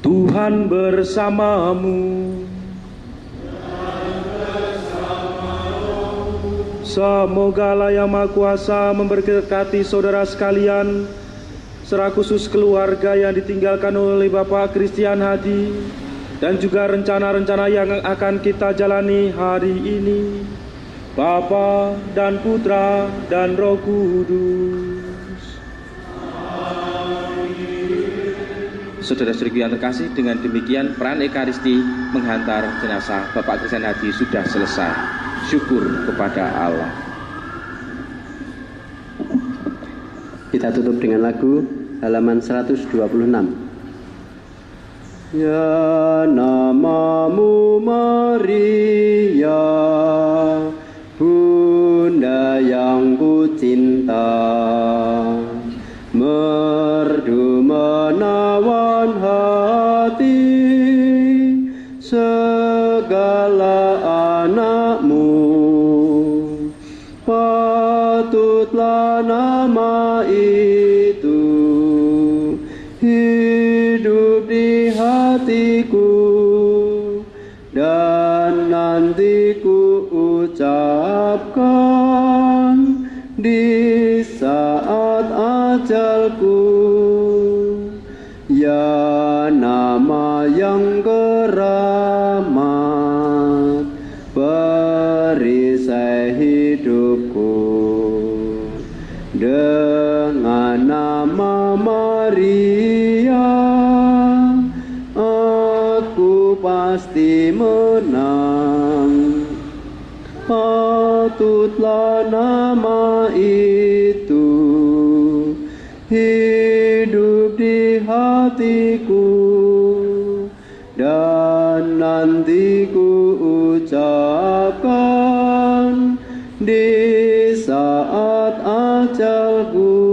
Tuhan bersamamu. Semoga Allah yang Maha Kuasa memberkati saudara sekalian, secara khusus keluarga yang ditinggalkan oleh Bapak Christian Hadi, dan juga rencana-rencana yang akan kita jalani hari ini, Bapa dan Putra dan Roh Kudus. Saudara-saudari yang terkasih, dengan demikian peran Ekaristi menghantar jenazah Bapak Christian Hadi sudah selesai. Syukur kepada Allah. Kita tutup dengan lagu halaman 126. Ya namamu Maria, Bunda yang ku cinta, merdu menawan hati segala anakmu. Patutlah nama itu hidup di hatiku, dan nanti ku ucapkan di saat ajalku. Ya nama yang keramat, perisai hidupku, dengan nama Maria aku pasti menang. Patutlah nama itu hidup di hatiku, dan nanti ku ucapkan di saat ajalku.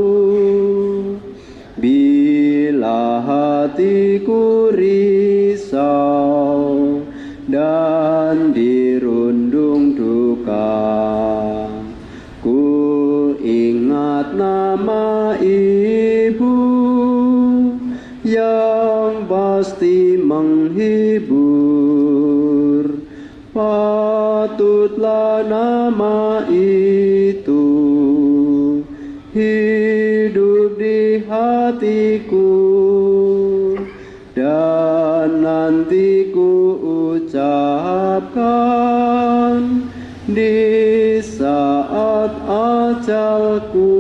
Bila hatiku risau dan dirundung duka, ku ingat nama Ibu yang pasti menghibur. Patutlah nama itu hidup di hatiku, dan nanti ku ucapkan di saat ajalku.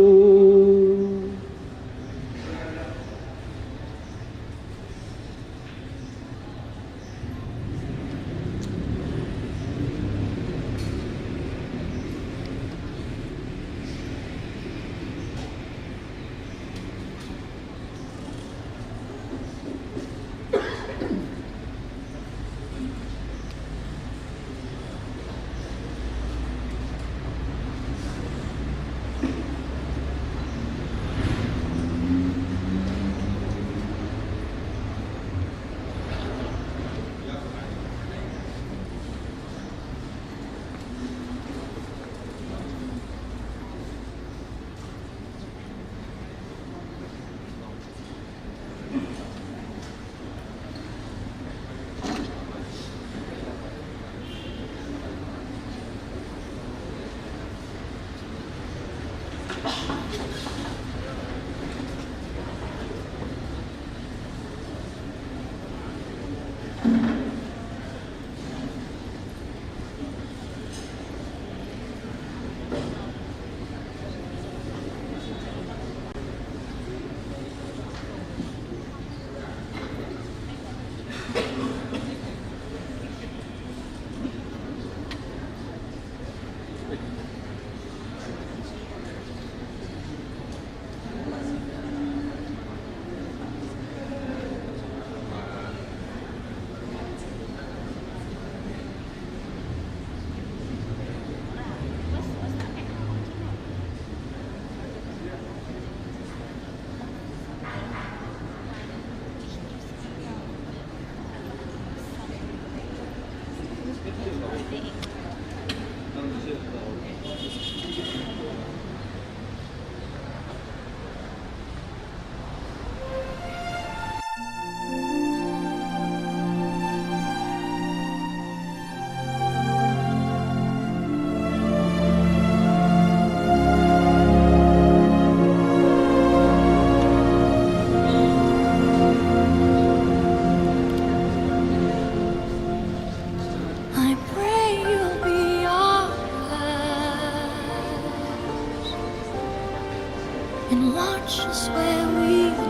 just where we go.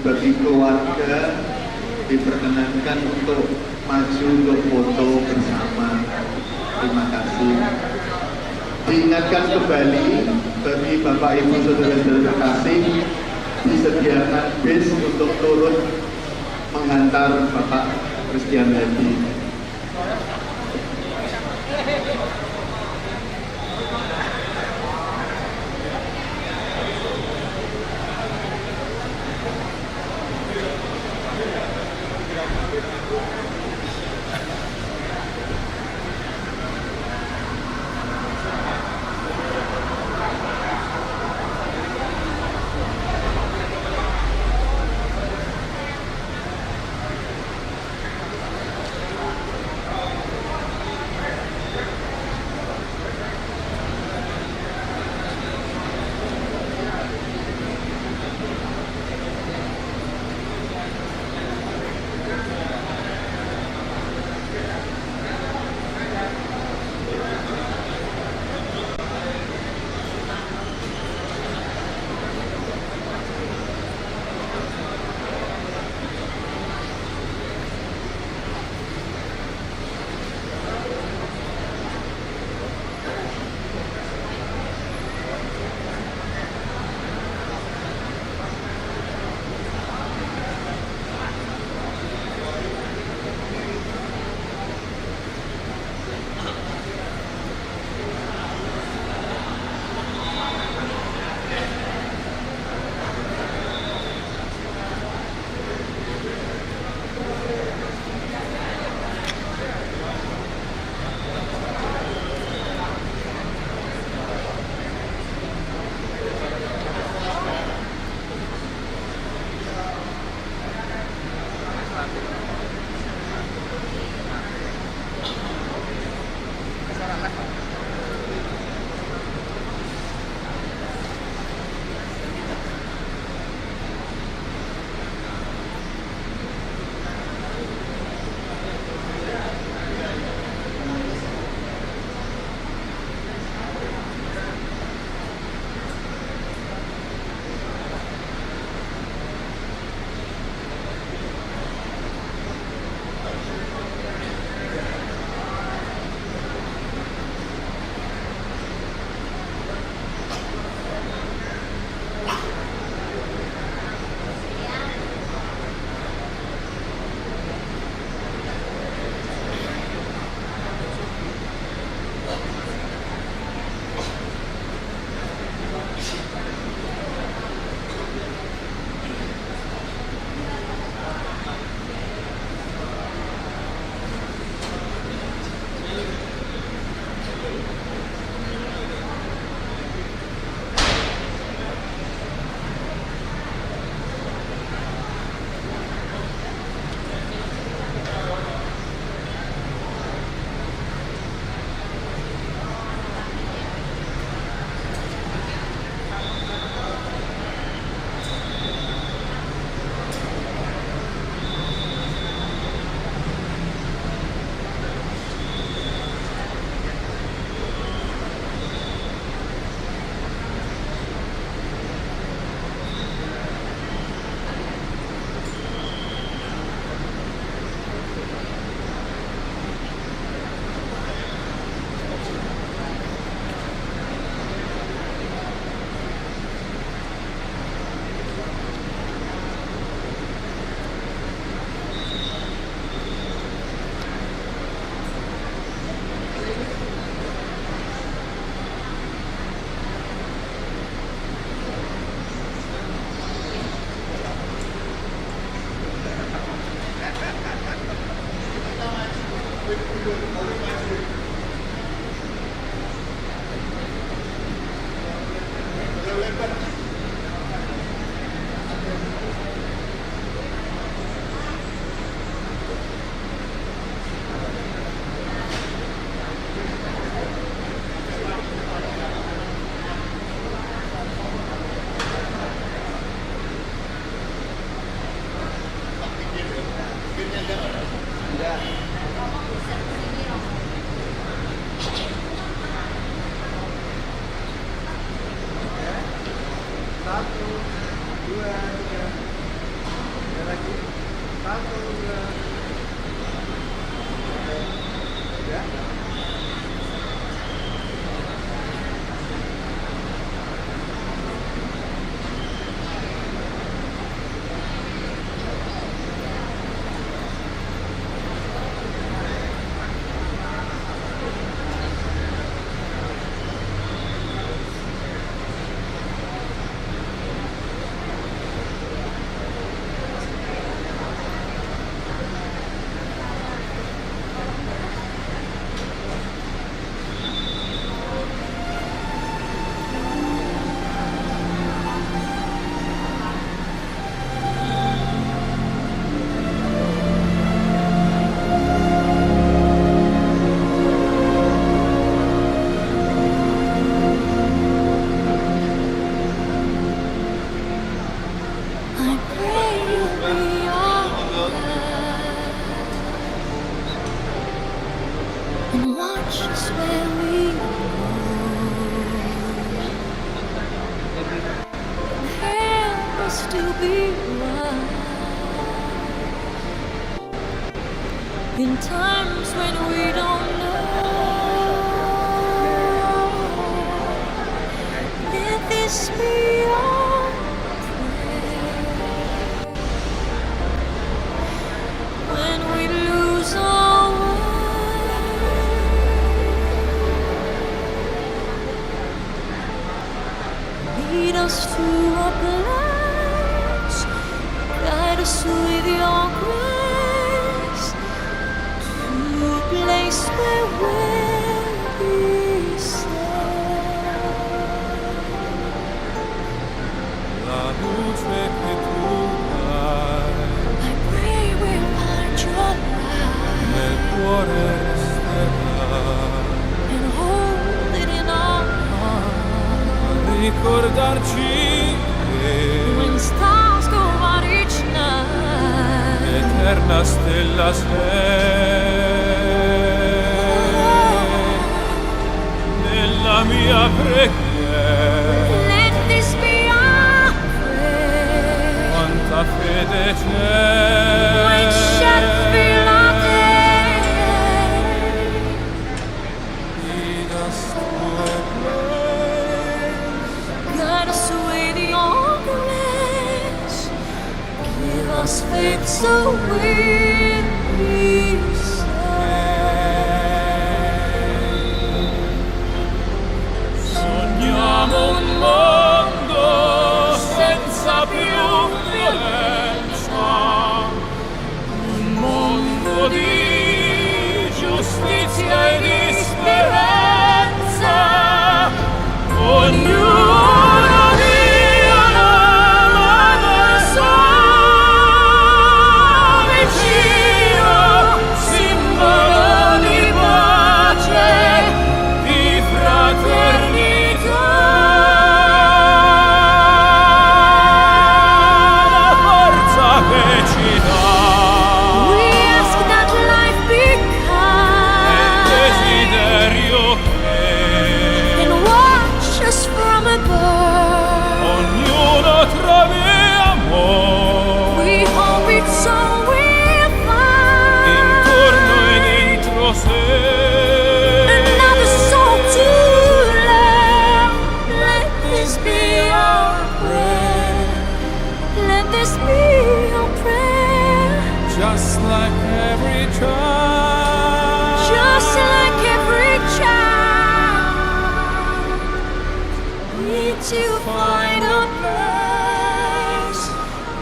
Bagi keluarga diperkenankan untuk maju untuk foto bersama. Terima kasih. Diingatkan kembali bagi Bapak Ibu saudara-saudara terkasih, disediakan bis untuk turun mengantar Bapak Christian Hadi. I pray you'll be all and watch us where we go. Help us to be right in times when we don't know. Let this be our prayer when we lose our way. Lead us to a place, guide us with your grace, to a place where we'll be safe. I pray we'll find your light and hold it in our hearts. Ricordarci When stars go out each night, eterna stella sei nella mia preghiera. let this be our prayer. Quanta fede c'è, We shall feel our day. lead us to a place Guide us with your grace. Give us faith so we'll be saved. Sogniamo un mondo senza più violenza, un mondo di giustizia e di speranza. Ognuno Dio l'ama verso vicino, simbolo di pace, di fraternità. La forza che ci dà We ask that life be il kind desiderio che and watch us from above. ognuno trovi amore We hope it's all we'll intorno e find. dentro sé. Another soul to love. Let this be our prayer. Let this be our prayer. Just like every child, Just like every child, need to find a place.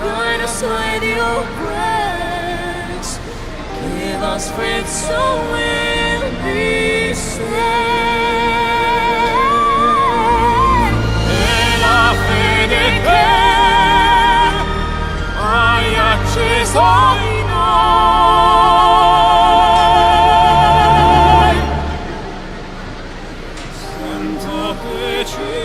Guide us with your grace. Give us faith so we'll Be e la fede che hai acceso in noi, sento che ci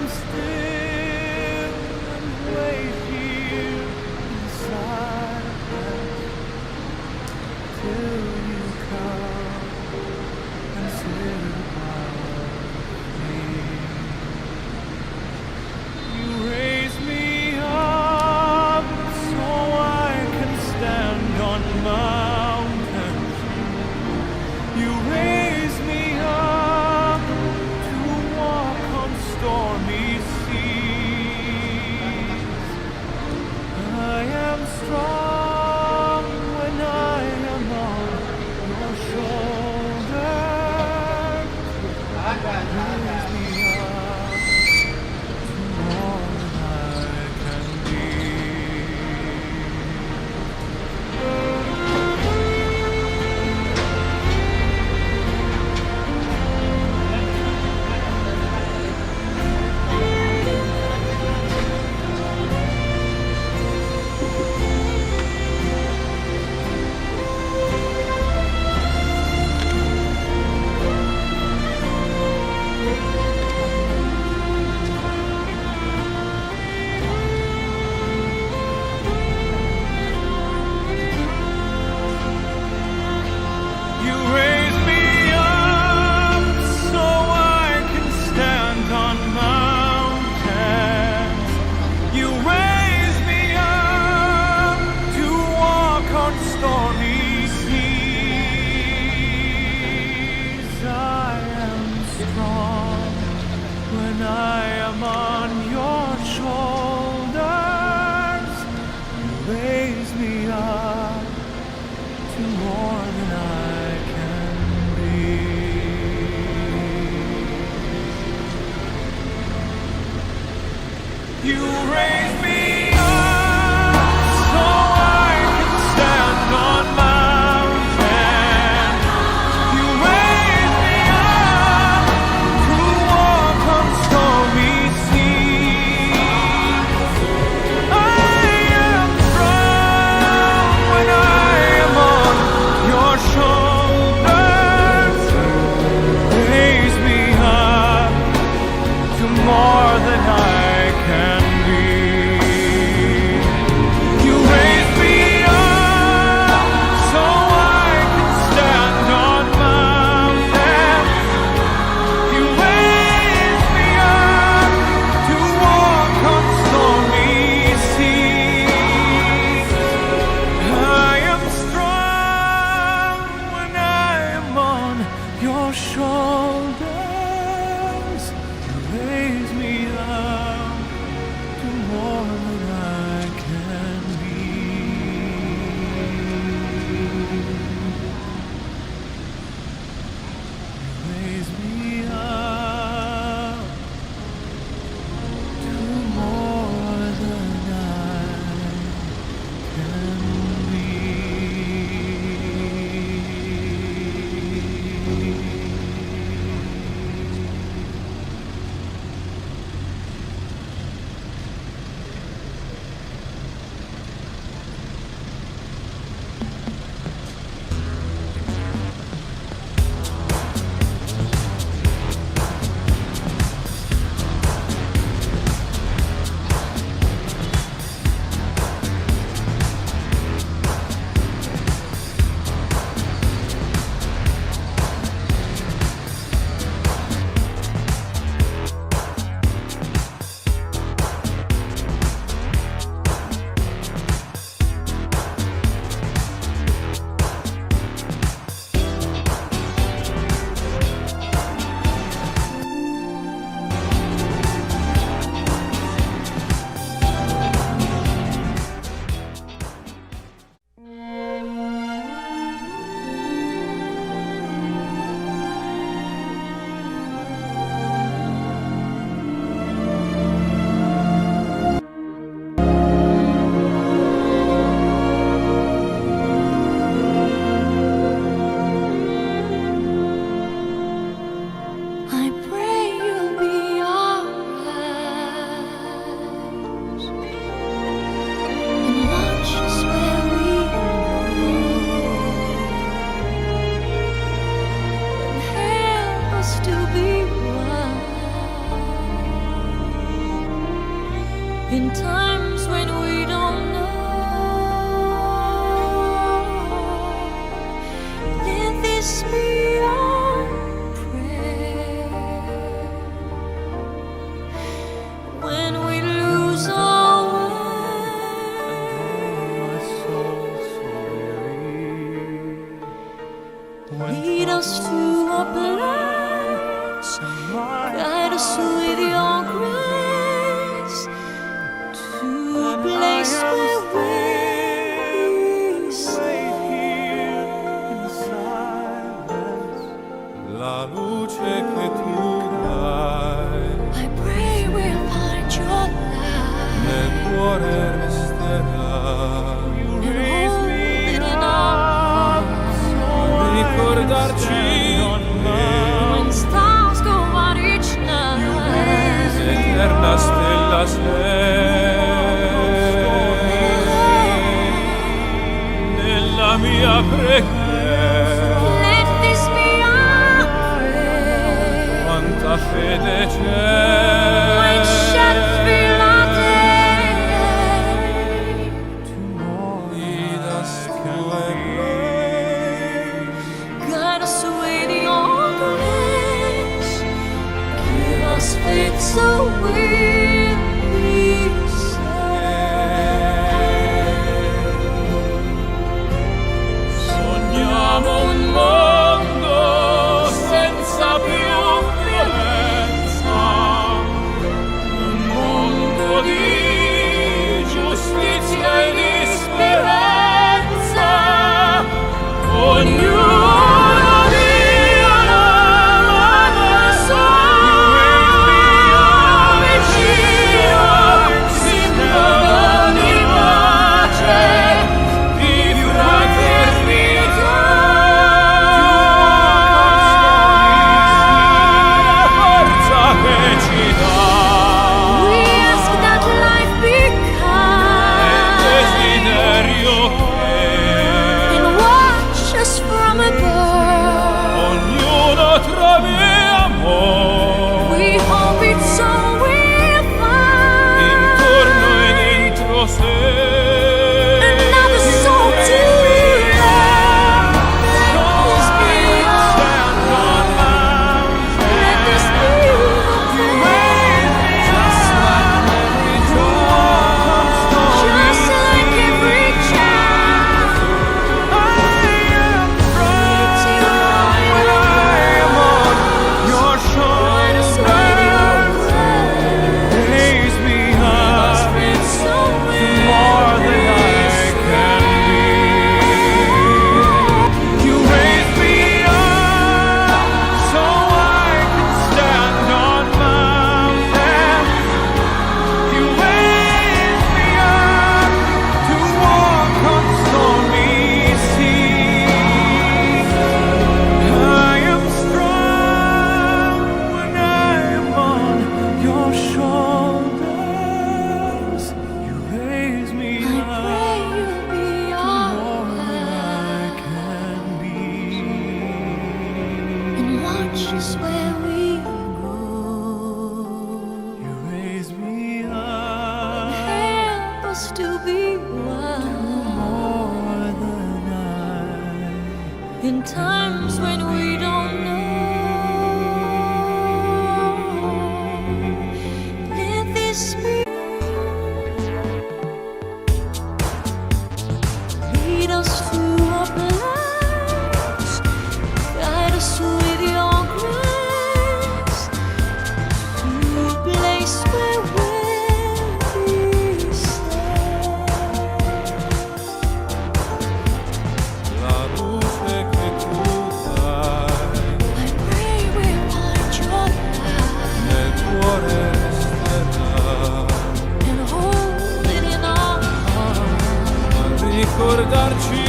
still and wait here in silence till you come and sit by me. You raise me up so I can stand on mountains. You raise me up to walk on stormy seas. I am strong when I am on your shoulders. Raise me up to more than I can be. You raise me up so I can stand on mountains. You raise me up to walk on stormy seas. I am strong when I am on your shoulders. You raise me up to more than I can be. You raise me up so I can stand on mountains. You raise me up to walk on stormy seas. I am strong when I am on your shoulders. Raise me up to more than I can be. in times when we don't know. Let this be our prayer when we lose our way. Lead us to a place, guide us with your grace, to a place where we stay. La luce che tu dai I pray we'll find your nel light cuore resterà. and hold it in our hearts. Ricordarci When stars go out each night, eterna stella sei nella mia preghiera. let this be our prayer. Quanta fede c'è When shadows fill our day, Lead us to a place guide us with your grace. Give us faith so we'll be saved. Sogniamo un mondo senza più violenza, un mondo di giustizia e di speranza. Ognuno dia la mano vicino, simbolo di pace, di fraternità. Forza che ci dà We ask that life be kind desiderio che and watch us from above. ognuno trovi amore We hope it's all we'll find. intorno e dentro sé. Another soul to love. Let this be our let this be the way. Just like every child. Your Guide us with your grace. raise me up So more than I can be. You raise me up so I can stand on mountains. You raise me up to walk on stormy seas. I am strong when I am on your shoulders. You raise me I up pray you'll be our more than I guide can be. and watch us where we go. You raise me up Help us to be wise more than in times when we don't know. Let this be. Lead us to a place, guide us with your grace, to a place where we'll be saved. la luce che tu dai I pray we'll find your nel light cuore resterà. and hold it in our hearts. Ricordarci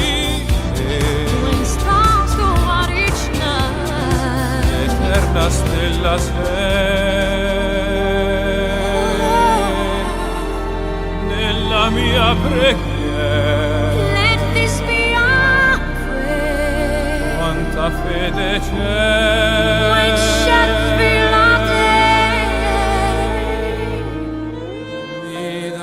When stars go out each night, eterna stella sei nella mia preghiera. let this be our prayer. Quanta fede When c'è shadows fill our day, Lead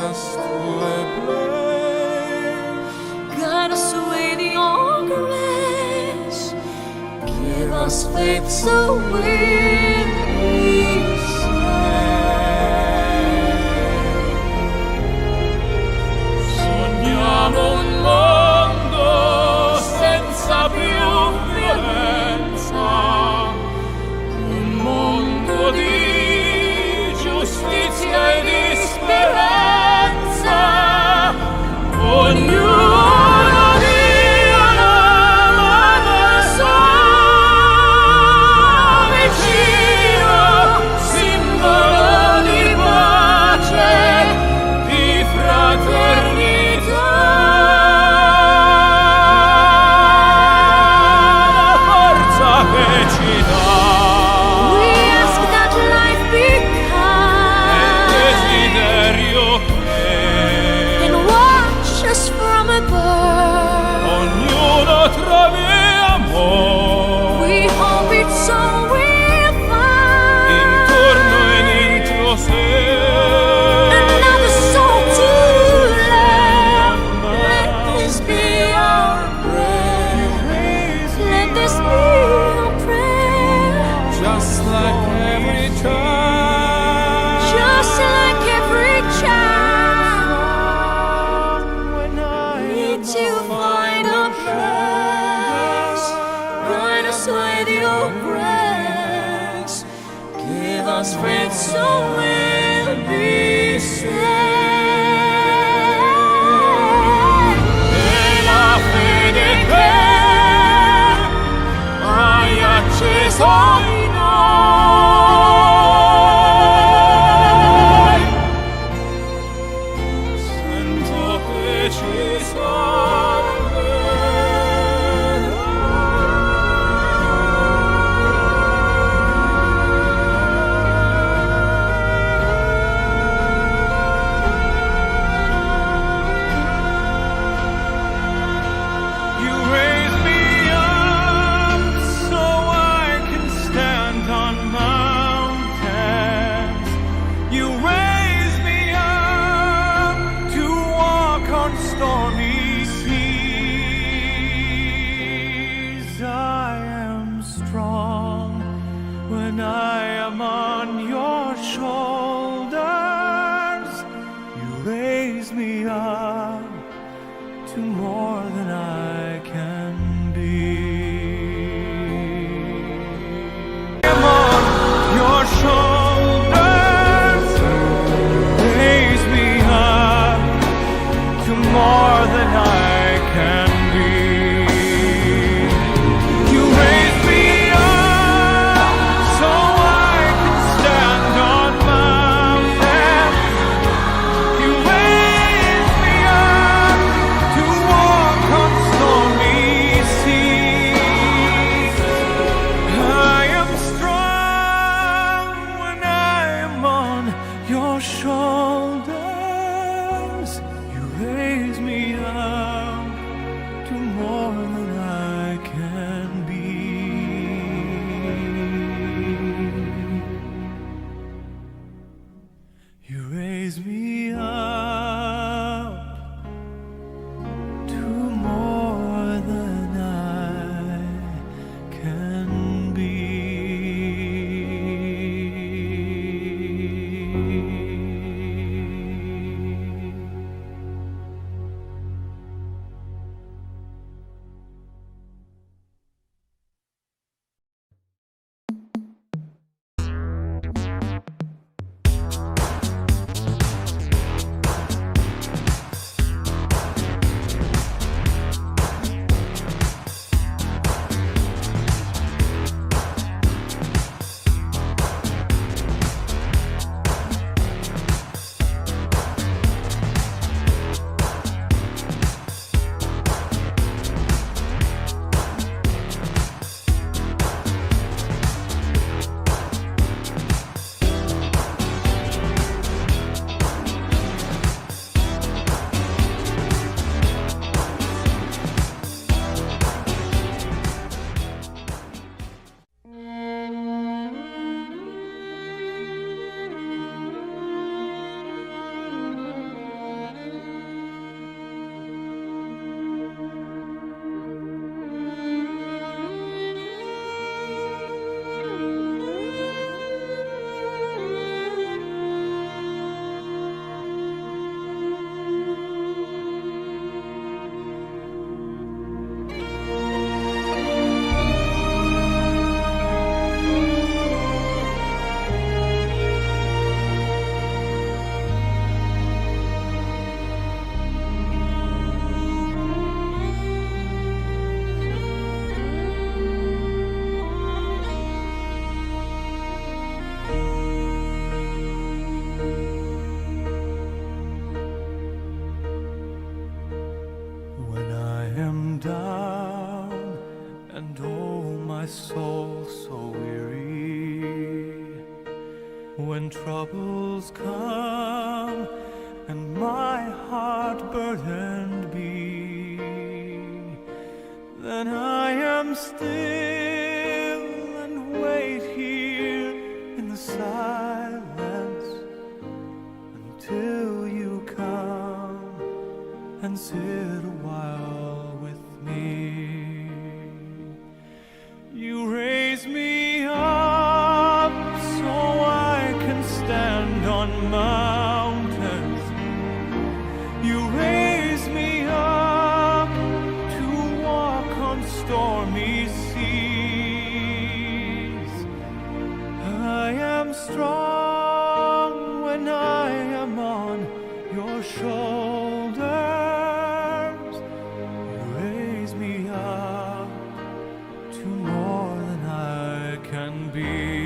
just like every child. Need to find a place, guide us with your grace. Give us strength so we'll be saved. Nella fede che hai acceso in noi, sento che ci You raise me up so I can stand on mountains. You raise me up to walk on stormy seas. I am strong when I am on your shoulders. You raise me up to more than I can be. I'm on your shoulders. Raise me up to more than I can be. You raise me up so I can stand on mountains. You raise me up to walk on stormy seas. I am strong when I am on your shoulders. You raise me up to more than I can be. You raise me up to more than I can be. When troubles come and my heart burdened be, then I am still and wait here in the silence until you come and sit a while with me. You raise me up so I can stand stand on mountains. You raise me up to walk on stormy seas. I am strong when I am on your shoulders. You raise me up to more than I can be.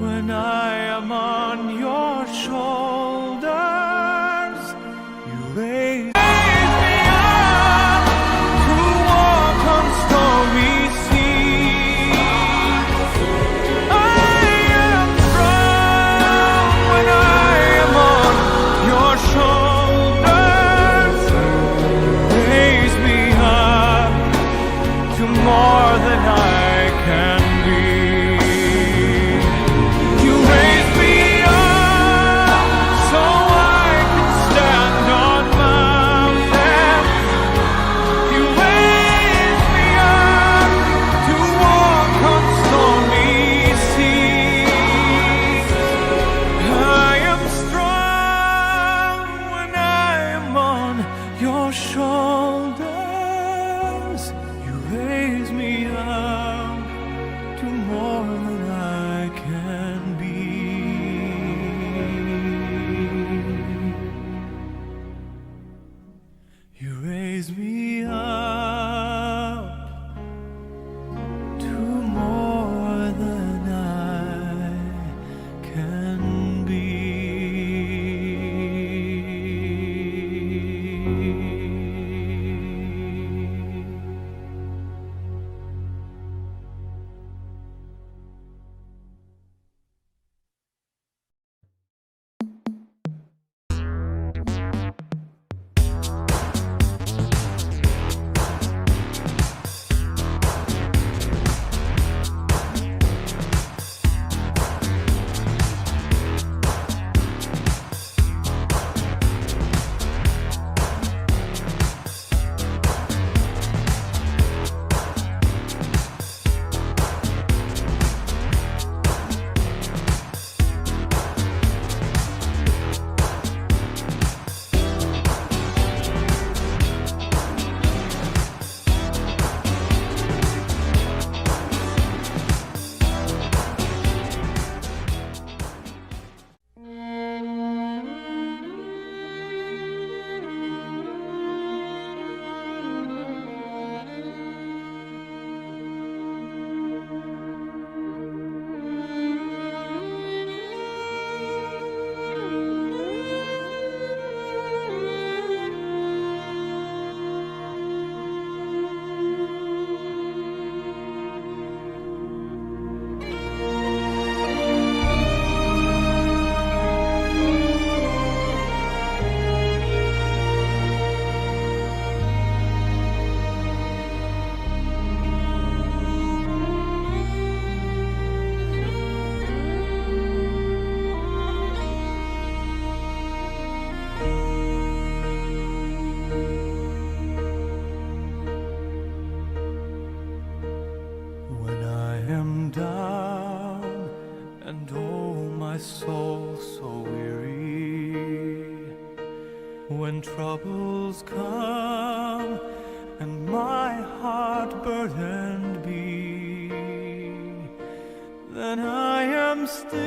When I am on your shoulders, you raise me up to walk on stormy seas. I am strong when I am on your shoulders. Raise me up to more than I can be. Shoulders, you raise me up to more than I can be. You raise me up to more than I can be. Soul so weary, when troubles come and my heart burdened be, then I am still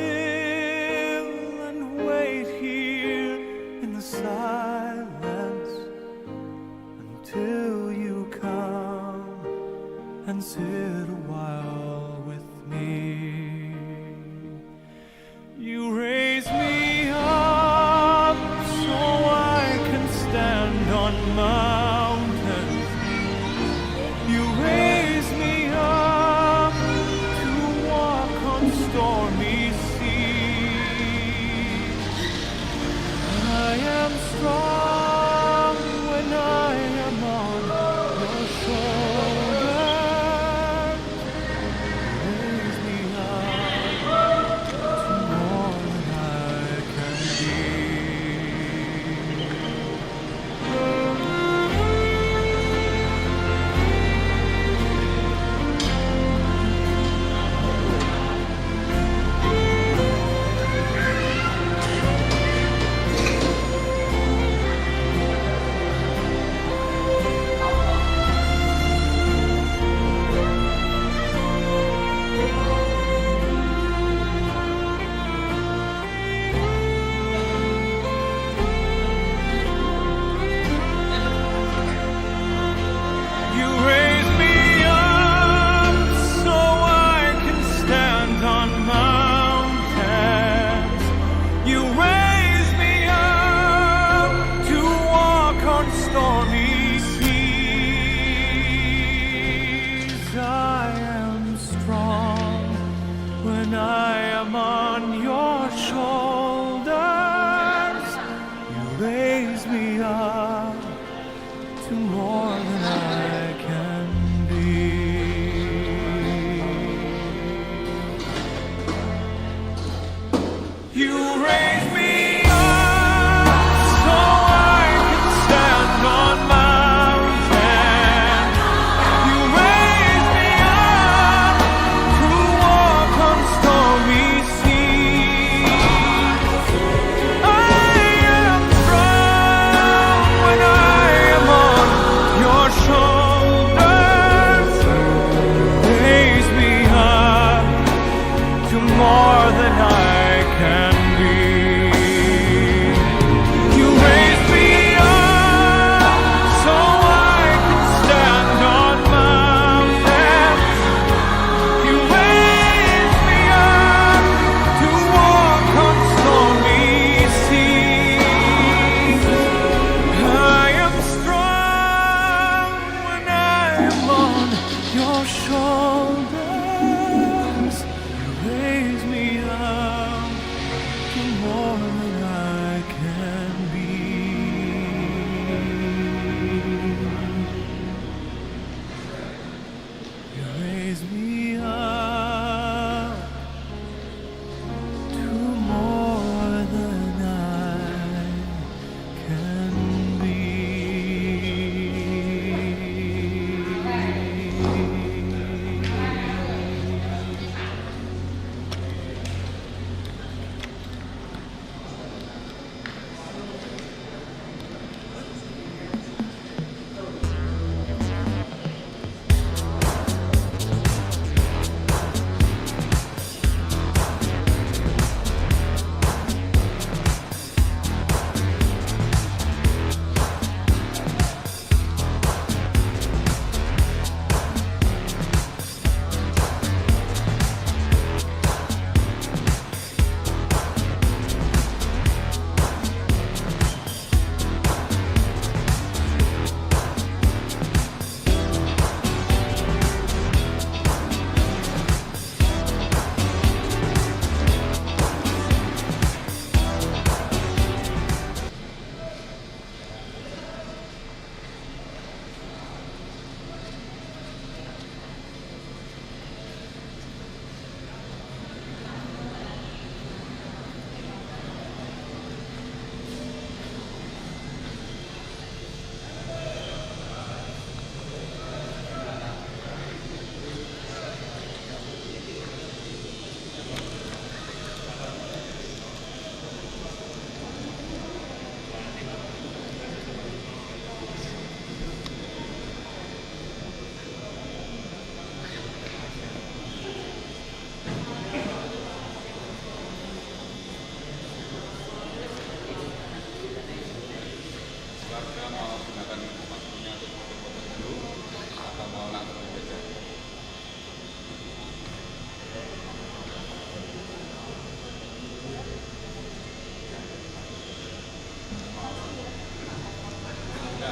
and wait here in the silence till you come and sit a while with me. You raise me up so I can stand on mountains. You raise me up to walk on stormy seas. I am strong when I am on your shoulders. Raise me up to more than I can be. You raise me up so I can stand on mountains. You raise me up to walk on stormy seas. I am strong when I am on your shoulders. You raise me up to more than I can be. You raise me up so I can stand on mountains. You raise me up to walk on stormy seas. I am strong when I am on your shoulders. Raise me up to more than I can be. You raise me up so I can stand on mountains. You raise me up to walk on stormy seas. I am strong when I am on your shoulders.